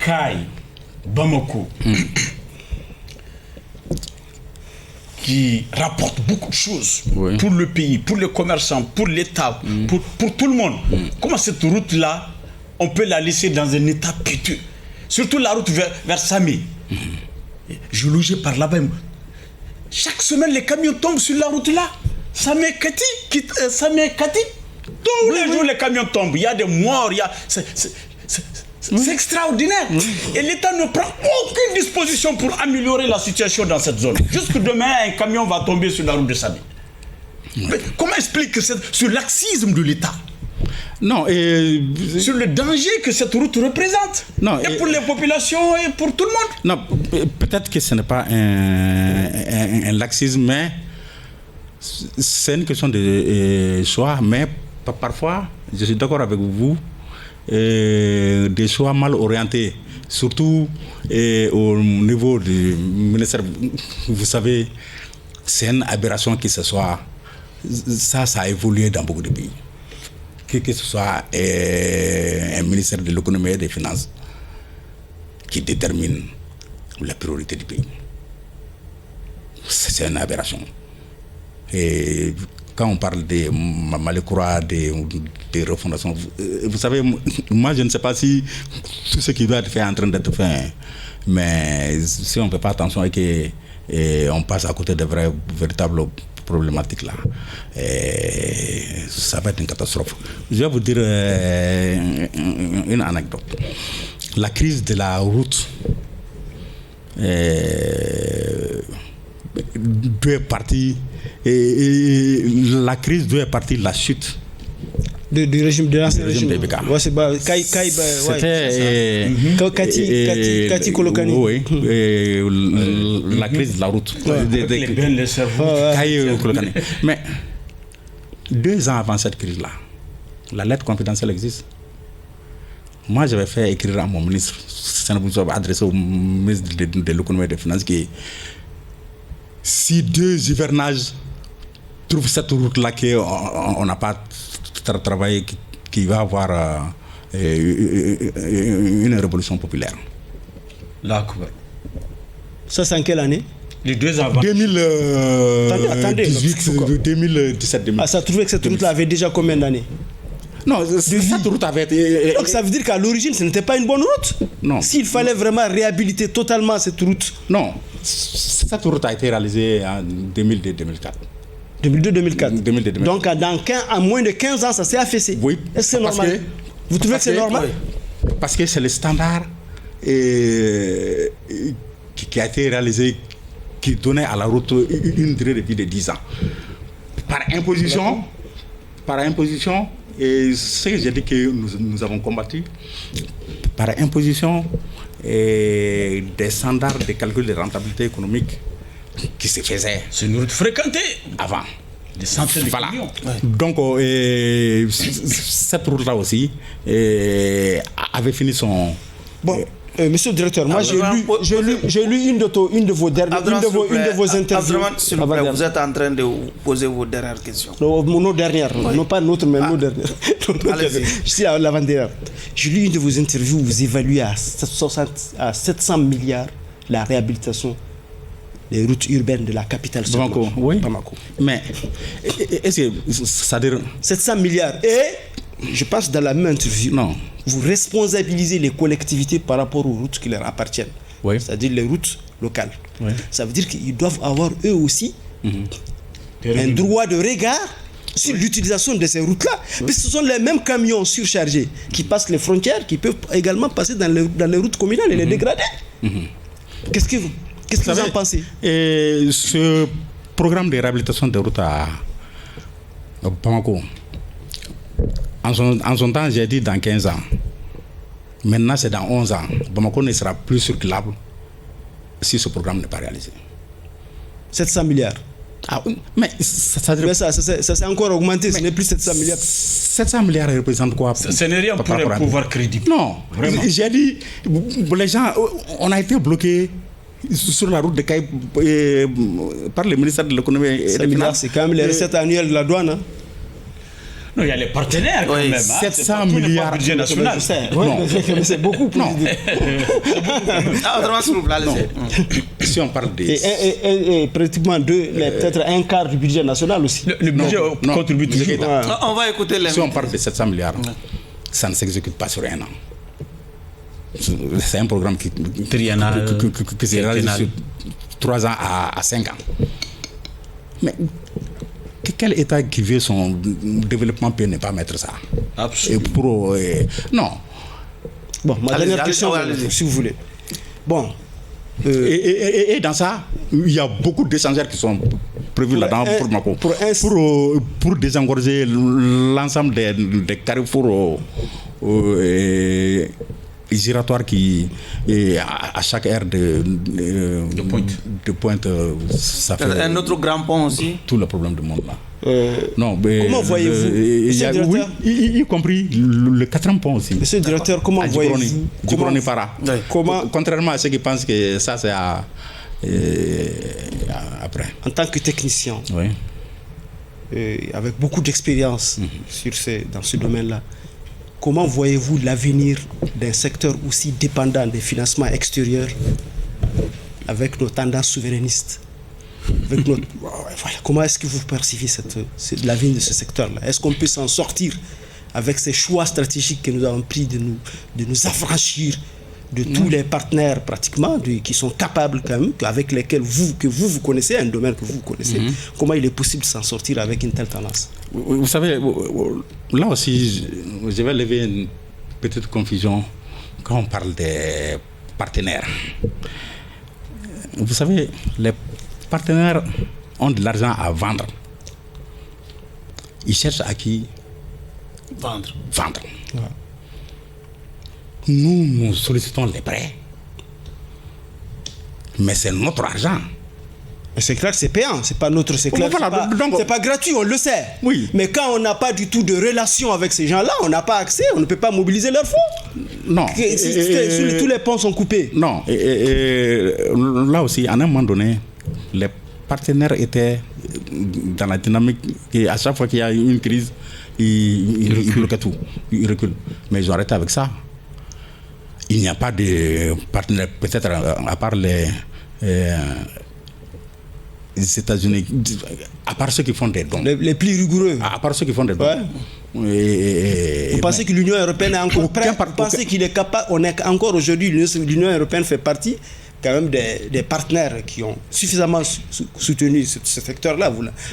Caille-Bamako, qui rapporte beaucoup de choses pour le pays, pour les commerçants, pour l'État, pour tout le monde, comment cette route-là, on peut la laisser dans un état piteux? Surtout la route vers Samé. Je logeais par là-bas. Chaque semaine, les camions tombent sur la route là. Samé-Kati. Tous les jours, les camions tombent. Il y a des morts. C'est extraordinaire. Et l'État ne prend aucune disposition pour améliorer la situation dans cette zone. Jusque demain, un camion va tomber sur la route de Samé. Comment expliquer ce laxisme de l'État? Non, sur le danger que cette route représente. Non, et pour les populations et pour tout le monde. Non, peut-être que ce n'est pas un laxisme, mais c'est une question de choix. Mais parfois, je suis d'accord avec vous, des choix mal orientés, surtout au niveau du ministère. Vous savez, c'est une aberration que ce soit. Ça a évolué dans beaucoup de pays. Que ce soit un ministère de l'économie et des finances qui détermine la priorité du pays. C'est une aberration. Et quand on parle de Malekura, des refondations, vous savez, moi je ne sais pas si tout ce qui doit être fait est en train d'être fait, mais si on ne fait pas attention et qu'on passe à côté de véritables problématiques là, ça va être une catastrophe. Je vais vous dire une anecdote. La crise de la route d'où est partie la crise d'où est partie la chute du régime de l'ancien régime de Beka. Ouais, c'est Kati Kolokani. Oui, la crise de la route. Les cerveaux. Kolokani. Mais 2 ans avant cette crise-là, la lettre confidentielle existe. Moi, j'avais fait écrire à mon ministre, adressé au ministre de l'économie et des finances, que si 2 hivernages trouvent cette route-là qu'on n'a pas travaillé, qu'il va y avoir une révolution populaire. D'accord. Ça, c'est en quelle année? Les 2 avant. 2017. Ah, ça trouvait que cette route-là avait déjà combien d'années? Non, cette route avait été... Donc ça veut dire qu'à l'origine, ce n'était pas une bonne route? Non. S'il fallait vraiment réhabiliter totalement cette route? Non. Cette route a été réalisée en 2002-2004. 2002-2004. Donc en moins de 15 ans, ça s'est affaissé. Oui. Est-ce que c'est normal? Vous trouvez que c'est normal? Oui. Parce que c'est le standard qui a été réalisé, qui donnait à la route une durée de vie de 10 ans. Par imposition, et ce que j'ai dit que nous avons combattu, par imposition et des standards de calcul de rentabilité économique qui se faisaient. C'est une route fréquentée avant. Des centaines de millions. Ouais. Donc, cette route-là aussi avait fini son... Bon, monsieur le directeur, moi j'ai lu une de vos interviews. S'il vous plaît, vous êtes en train de poser vos dernières questions. Nos dernières, non pas notre, mais nos dernières. Je suis à l'avant-dernière. J'ai lu une de vos interviews où vous évaluez à 700 milliards la réhabilitation les routes urbaines de la capitale Bamako, oui. Bamako. Mais est-ce que ça veut dire 700 milliards. Et je pense dans la même interview, non. Vous responsabilisez les collectivités par rapport aux routes qui leur appartiennent. Oui. C'est-à-dire les routes locales. Oui. Ça veut dire qu'ils doivent avoir eux aussi un droit de regard sur l'utilisation de ces routes-là. Mais ce sont les mêmes camions surchargés qui passent les frontières, qui peuvent également passer dans les routes communales et les dégrader. Qu'est-ce que vous en pensez? Et ce programme de réhabilitation des routes à Bamako, en son temps, j'ai dit dans 15 ans. Maintenant, c'est dans 11 ans. Bamako ne sera plus circulable si ce programme n'est pas réalisé. 700 milliards. Ah, mais ça s'est encore augmenté, ce n'est plus 700 milliards. 700 milliards représente quoi? Ce n'est rien pour un pouvoir crédible. Non, vraiment. J'ai dit, les gens, on a été bloqués sur la route de Caï par le ministère de l'économie et des finances. C'est quand même les recettes annuelles de la douane. Hein? Non, il y a les partenaires quand même. 700 milliards. Budget national. Non, c'est beaucoup. Non. Si on parle de... Et pratiquement peut-être un quart du budget national aussi. Le budget contribue toujours. On va écouter les... Si on parle de 700 milliards, ça ne s'exécute pas sur un an. C'est un programme qui se réalise sur 3 ans à 5 ans. Mais quel État qui veut son développement peut ne pas mettre ça? Absolument. Non. Bon, ma dernière question, si vous voulez. Bon. Et dans ça, il y a beaucoup d'échangeurs qui sont prévus là-dedans pour Bamako. Pour désengorger l'ensemble des carrefours giratoires qui, à chaque aire de pointe, ça fait un autre grand pont aussi. Tout le problème du monde là. Non, mais comment voyez-vous, y compris le 4e pont aussi. Monsieur le directeur, comment voyez-vous contrairement à ceux qui pensent que ça c'est après. En tant que technicien, avec beaucoup d'expérience dans ce domaine-là, comment voyez-vous l'avenir d'un secteur aussi dépendant des financements extérieurs avec nos tendances souverainistes? Comment est-ce que vous percevez l'avenir de ce secteur-là? Est-ce qu'on peut s'en sortir avec ces choix stratégiques que nous avons pris de nous affranchir de tous les partenaires pratiquement qui sont capables quand même, avec lesquels vous connaissez, un domaine que vous connaissez, comment il est possible de s'en sortir avec une telle tendance? Vous savez, là aussi, je vais lever une petite confusion quand on parle des partenaires. Vous savez, les partenaires ont de l'argent à vendre. Ils cherchent à qui vendre. Ouais. Nous sollicitons les prêts. Mais c'est notre argent. C'est clair que c'est payant, c'est pas notre, c'est clair, c'est pas gratuit, on le sait. Oui. Mais quand on n'a pas du tout de relation avec ces gens-là, on n'a pas accès, on ne peut pas mobiliser leurs fonds. Non. Tous les ponts sont coupés. Non. Là aussi, à un moment donné, les partenaires étaient dans la dynamique et à chaque fois qu'il y a une crise, ils bloquent tout, ils reculent. Mais ils ont arrêté avec ça. Il n'y a pas de partenaires, peut-être à part les États-Unis, à part ceux qui font des dons. Les plus rigoureux. À part ceux qui font des dons. Ouais. Vous pensez que l'Union européenne est encore prête? Vous pensez qu'il est capable? On est encore aujourd'hui, l'Union européenne fait partie quand même des partenaires qui ont suffisamment soutenu ce secteur-là.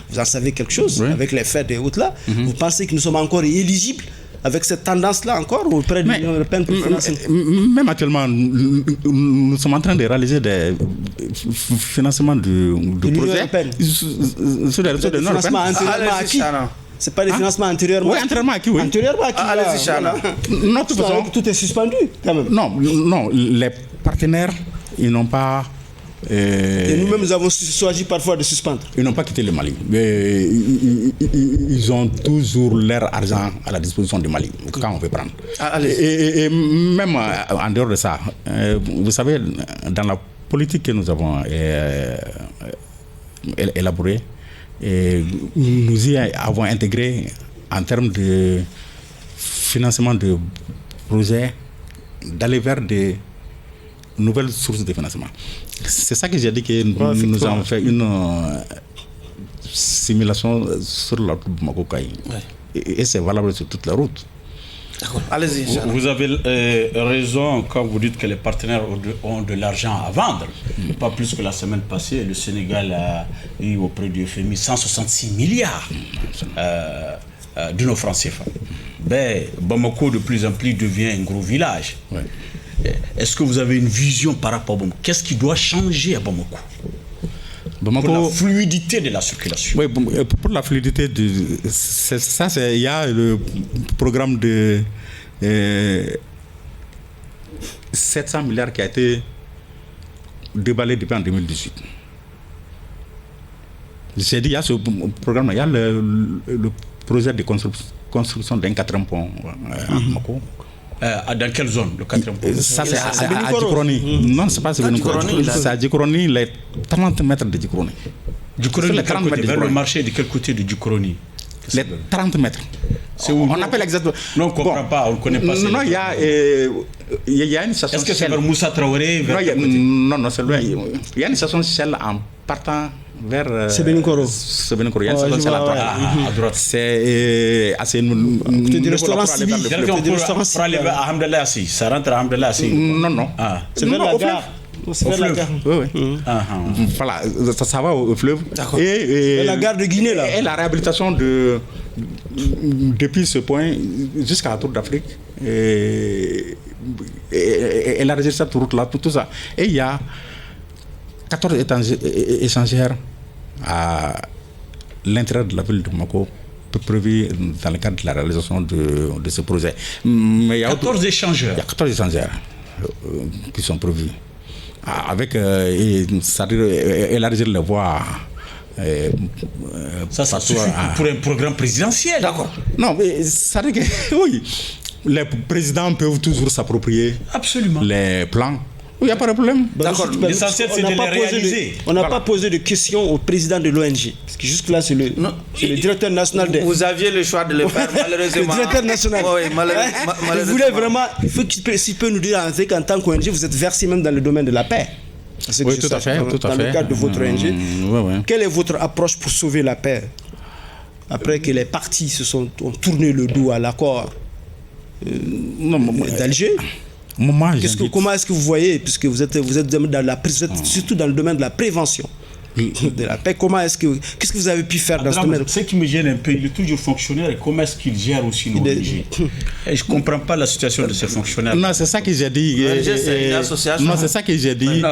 Vous en savez quelque chose avec les faits des routes là. Vous pensez que nous sommes encore éligibles avec cette tendance-là encore auprès de l'Union européenne pour financer? Même actuellement, nous sommes en train de réaliser des financements de projets sur les réseaux de l'Union européenne. C'est pas des financements antérieurement acquis? Oui, antérieurement acquis, oui. Antérieurement acquis. Allez-y, Chana. Tout est suspendu, quand même. Non, les partenaires, ils n'ont pas... Et nous-mêmes, nous avons choisi parfois de suspendre. Ils n'ont pas quitté le Mali. Mais ils ont toujours leur argent à la disposition du Mali, quand on veut prendre. Et même en dehors de ça, vous savez, dans la politique que nous avons élaborée, nous y avons intégré en termes de financement de projets d'aller vers des nouvelles sources de financement. C'est ça que j'ai dit que nous avons fait une simulation sur la route de Bamako-Kayi. Et c'est valable sur toute la route. D'accord. Allez-y. Vous avez raison quand vous dites que les partenaires ont de l'argent à vendre. Pas plus que la semaine passée, le Sénégal a eu auprès du FMI 166 milliards de nos francs CFA. Ben, Bamako de plus en plus devient un gros village. Ouais. Est-ce que vous avez une vision par rapport à Bamako? Qu'est-ce qui doit changer à Bamako? Pour la fluidité de la circulation. Oui, pour la fluidité, il y a le programme de 700 milliards qui a été déballé depuis en 2018. J'ai dit, il y a ce programme, il y a le projet de construction d'un 4e pont à Bamako. Dans quelle zone, le 4e pont? Ça, c'est à Djikroni. Non, c'est pas Djikroni. C'est à Djikroni, les 30 mètres de Djikroni. Djikroni, vers le marché, de quel côté de Djikroni? Les 30 mètres. C'est où on appelle exactement. Non, on ne comprend pas, on ne connaît pas. Non, il y a une station. Est-ce que c'est vers Moussa Traoré? Non, c'est loin. Il y a une station Shell en partant vers Sebenikoro. Il y a une station Shell à droite. C'est assez. Du restaurant Sibi. Pour aller à Hamdallah Assi. Ça rentre à Hamdallah Assi. Non. C'est vers la gare. C'est vers la gare. Oui. Voilà, ça va au fleuve. Et la gare de Guinée, là. Et la réhabilitation depuis ce point jusqu'à la Tour d'Afrique. Et élargir cette route-là, tout ça. Et il y a 14 échangeurs à l'intérieur de la ville de Bamako prévu dans le cadre de la réalisation de ce projet. Mais il y a 14 échangeurs. Il y a 14 échangeurs qui sont prévus. Avec c'est-à-dire élargir les voies. Ça suffit pour un programme présidentiel. D'accord. Non, mais ça veut dire que oui, les présidents peuvent toujours s'approprier les plans. Il n'y a pas de problème. D'accord. L'essentiel, c'est de les réaliser. On n'a pas posé de questions au président de l'ONG. Parce que jusque-là, c'est le directeur national de... Vous aviez le choix de le faire, malheureusement. Le directeur national. Oui, malheureusement. Vous voulez vraiment... Il faut s'il peut nous dire qu'en tant qu'ONG, vous êtes versé même dans le domaine de la paix. Oui, tout à fait. Dans le cadre de votre ONG. Quelle est votre approche pour sauver la paix après que les partis ont tourné le dos à l'accord d'Alger? Comment est-ce que vous voyez, puisque vous êtes surtout dans le domaine de la prévention de la paix, qu'est-ce que vous avez pu faire dans ce domaine? Ce qui me gêne un peu, il est toujours fonctionnaire, et comment est-ce qu'il gère aussi nos ONG? Je ne comprends pas la situation de ces fonctionnaires. Non, c'est ça que j'ai dit. Non, c'est ça que j'ai dit.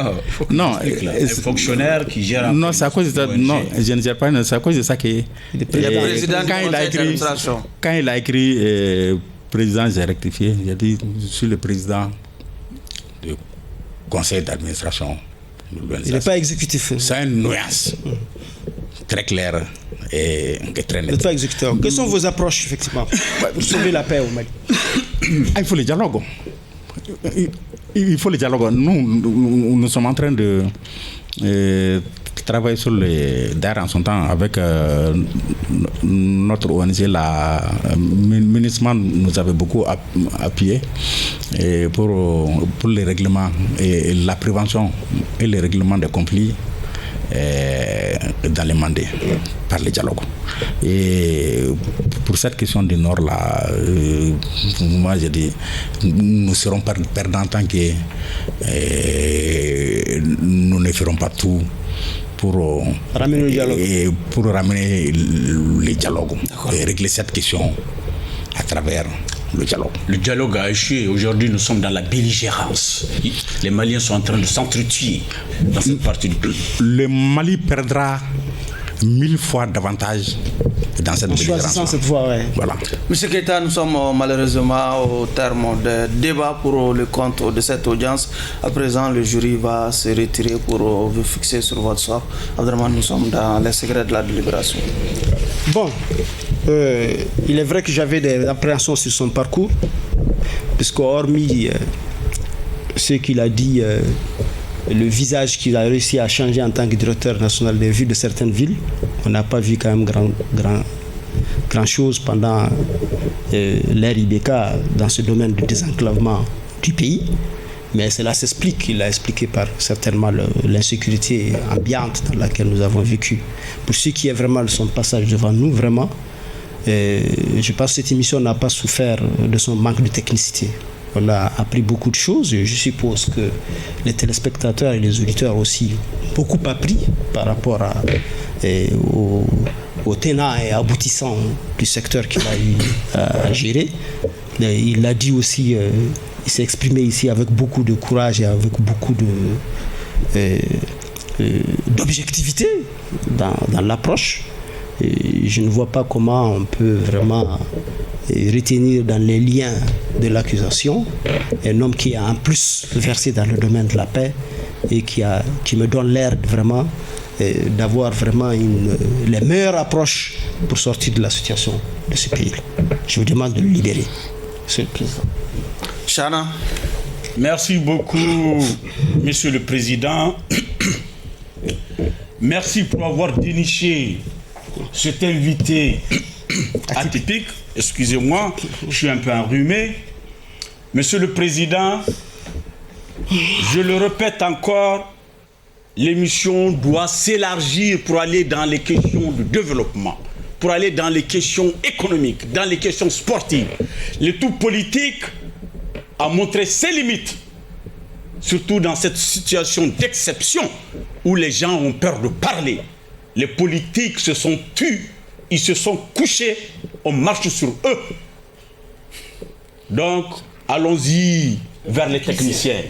Non, un fonctionnaire qui gère. Non, c'est à cause de ça. Non, je ne gère pas. C'est à cause de ça que quand il a écrit président, j'ai rectifié. J'ai dit, je suis le président du conseil d'administration. Il n'est pas exécutif. C'est une nuance très claire et très nette. Vous n'êtes pas exécuteur. Quelles sont vos approches, effectivement, pour sauver la paix au Mali? Il faut le dialogue. Il faut le dialogue. Nous sommes en train de travailler sur d'ailleurs en son temps avec notre ONG, la MINUSMA nous avait beaucoup appuyé pour les règlements et la prévention et les règlements des conflits dans les mandats par le dialogue. Et pour cette question du Nord là, moi j'ai dit nous serons perdants tant que nous ne ferons pas tout pour ramener le dialogue et régler cette question à travers le dialogue. Le dialogue a échoué. Aujourd'hui, nous sommes dans la belligérance. Les Maliens sont en train de s'entretuer dans cette partie du pays. Le Mali perdra 1000 fois davantage dans cette belligérance. Cette fois, ouais. Voilà. Monsieur Keita, nous sommes malheureusement au terme de débat pour le compte de cette audience. À présent, le jury va se retirer pour vous fixer sur votre sort. Vraiment, nous sommes dans les secrets de la délibération. Bon, il est vrai que j'avais des appréhensions sur son parcours, puisque hormis ce qu'il a dit, le visage qu'il a réussi à changer en tant que directeur national des vues de certaines villes, on n'a pas vu quand même grand chose pendant l'ère IBK dans ce domaine de désenclavement du pays. Mais cela s'explique, il l'a expliqué par certainement l'insécurité ambiante dans laquelle nous avons vécu. Pour ce qui est vraiment de son passage devant nous, vraiment, je pense que cette émission n'a pas souffert de son manque de technicité. On a appris beaucoup de choses et je suppose que les téléspectateurs et les auditeurs aussi ont beaucoup appris par rapport au tenants et aboutissants du secteur qu'il a eu à gérer. Il l'a dit aussi, il s'est exprimé ici avec beaucoup de courage et avec beaucoup d'objectivité dans l'approche. Et je ne vois pas comment on peut vraiment retenir dans les liens de l'accusation un homme qui a en plus versé dans le domaine de la paix et qui me donne l'air vraiment d'avoir vraiment les meilleures approches pour sortir de la situation de ce pays-là. Je vous demande de le libérer, Monsieur le Président. Chana. Merci beaucoup, Monsieur le Président. Merci pour avoir déniché cet invité atypique. Excusez-moi, je suis un peu enrhumé. Monsieur le Président, je le répète encore, l'émission doit s'élargir pour aller dans les questions de développement, pour aller dans les questions économiques, dans les questions sportives. Le tout politique a montré ses limites, surtout dans cette situation d'exception où les gens ont peur de parler. Les politiques se sont tus, ils se sont couchés, on marche sur eux. Donc, allons-y vers les techniciens.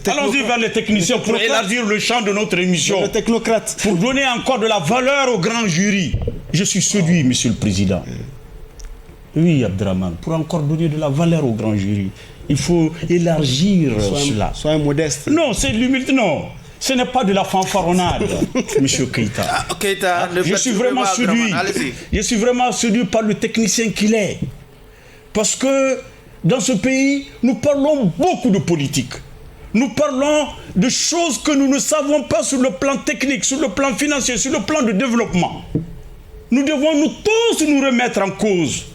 Allons-y vers les techniciens pour élargir le champ de notre émission. Les technocrates. Pour donner encore de la valeur au grand jury. Je suis séduit, Monsieur le Président. Oui, Abdraman, pour encore donner de la valeur au grand jury, il faut élargir cela. Soyez modeste. Non, c'est l'humilité, non. Ce n'est pas de la fanfaronnade, Monsieur Keïta. Je suis vraiment séduit. Je suis vraiment séduit par le technicien qu'il est. Parce que dans ce pays, nous parlons beaucoup de politique. Nous parlons de choses que nous ne savons pas sur le plan technique, sur le plan financier, sur le plan de développement. Nous devons nous tous nous remettre en cause,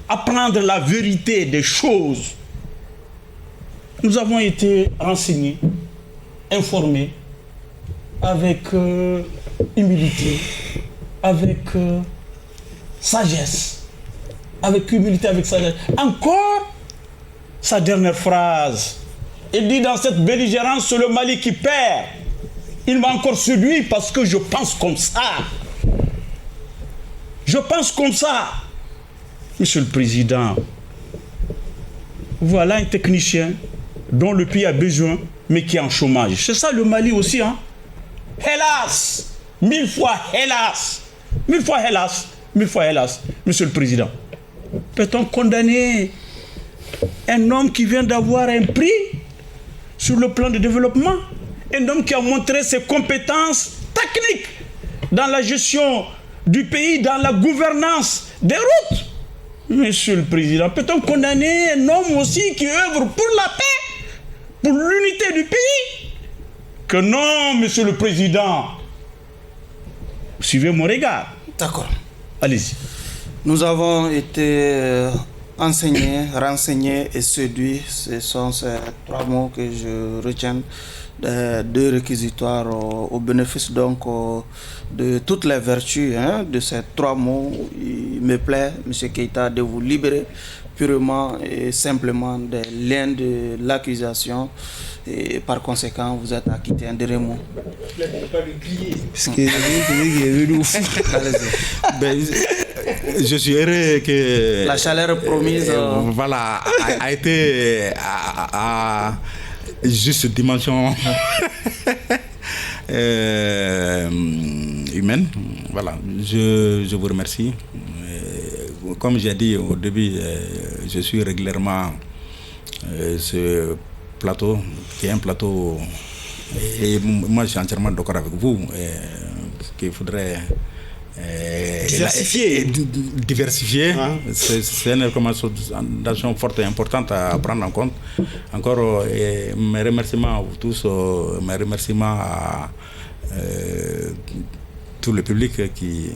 apprendre la vérité des choses. Nous avons été renseignés, informés, avec humilité, avec sagesse, avec humilité, avec sagesse. Encore, sa dernière phrase, il dit dans cette belligérance, c'est le Mali qui perd. Il m'a encore séduit parce que je pense comme ça. Je pense comme ça. Monsieur le Président, voilà un technicien dont le pays a besoin, mais qui est en chômage. C'est ça le Mali aussi, hein? Hélas, 1000 fois hélas, 1000 fois hélas, 1000 fois hélas, Monsieur le Président. Peut-on condamner un homme qui vient d'avoir un prix sur le plan de développement, un homme qui a montré ses compétences techniques dans la gestion du pays, dans la gouvernance des routes? Monsieur le Président, peut-on condamner un homme aussi qui œuvre pour la paix, pour l'unité du pays? Que non, Monsieur le Président. Suivez mon regard. D'accord. Allez-y. Nous avons été enseignés, renseignés et séduits. Ce sont ces trois mots que je retiens, deux réquisitoires au bénéfice donc de toutes les vertus de ces trois mots. Il me plaît, M. Keïta, de vous libérer purement et simplement des liens de l'accusation. Et par conséquent, vous êtes acquitté un dernier mot. Parce que est venu au fou. Je suis heureux que la chaleur promise voilà, a été à juste dimension humaine. Voilà, je vous remercie. Comme j'ai dit au début, je suis régulièrement ce plateau, qui est un plateau, et moi je suis entièrement d'accord avec vous, qu'il faudrait diversifier. C'est une recommandation forte et importante à prendre en compte. Encore mes remerciements à vous tous, mes remerciements à tout le public qui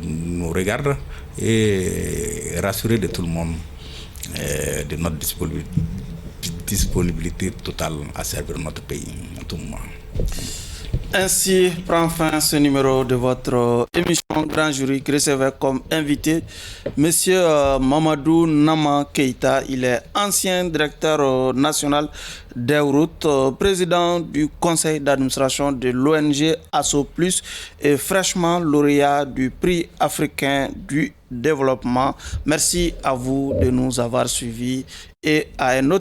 nous regarde, et rassurer de tout le monde de notre disponibilité totale à servir notre pays en tout moment. Ainsi prend fin ce numéro de votre émission Grand Jury qui recevait comme invité Monsieur Mamadou Nama Keïta. Il est ancien directeur national des routes, président du conseil d'administration de l'ONG ASSO Plus et fraîchement lauréat du prix africain du développement. Merci à vous de nous avoir suivis et à un autre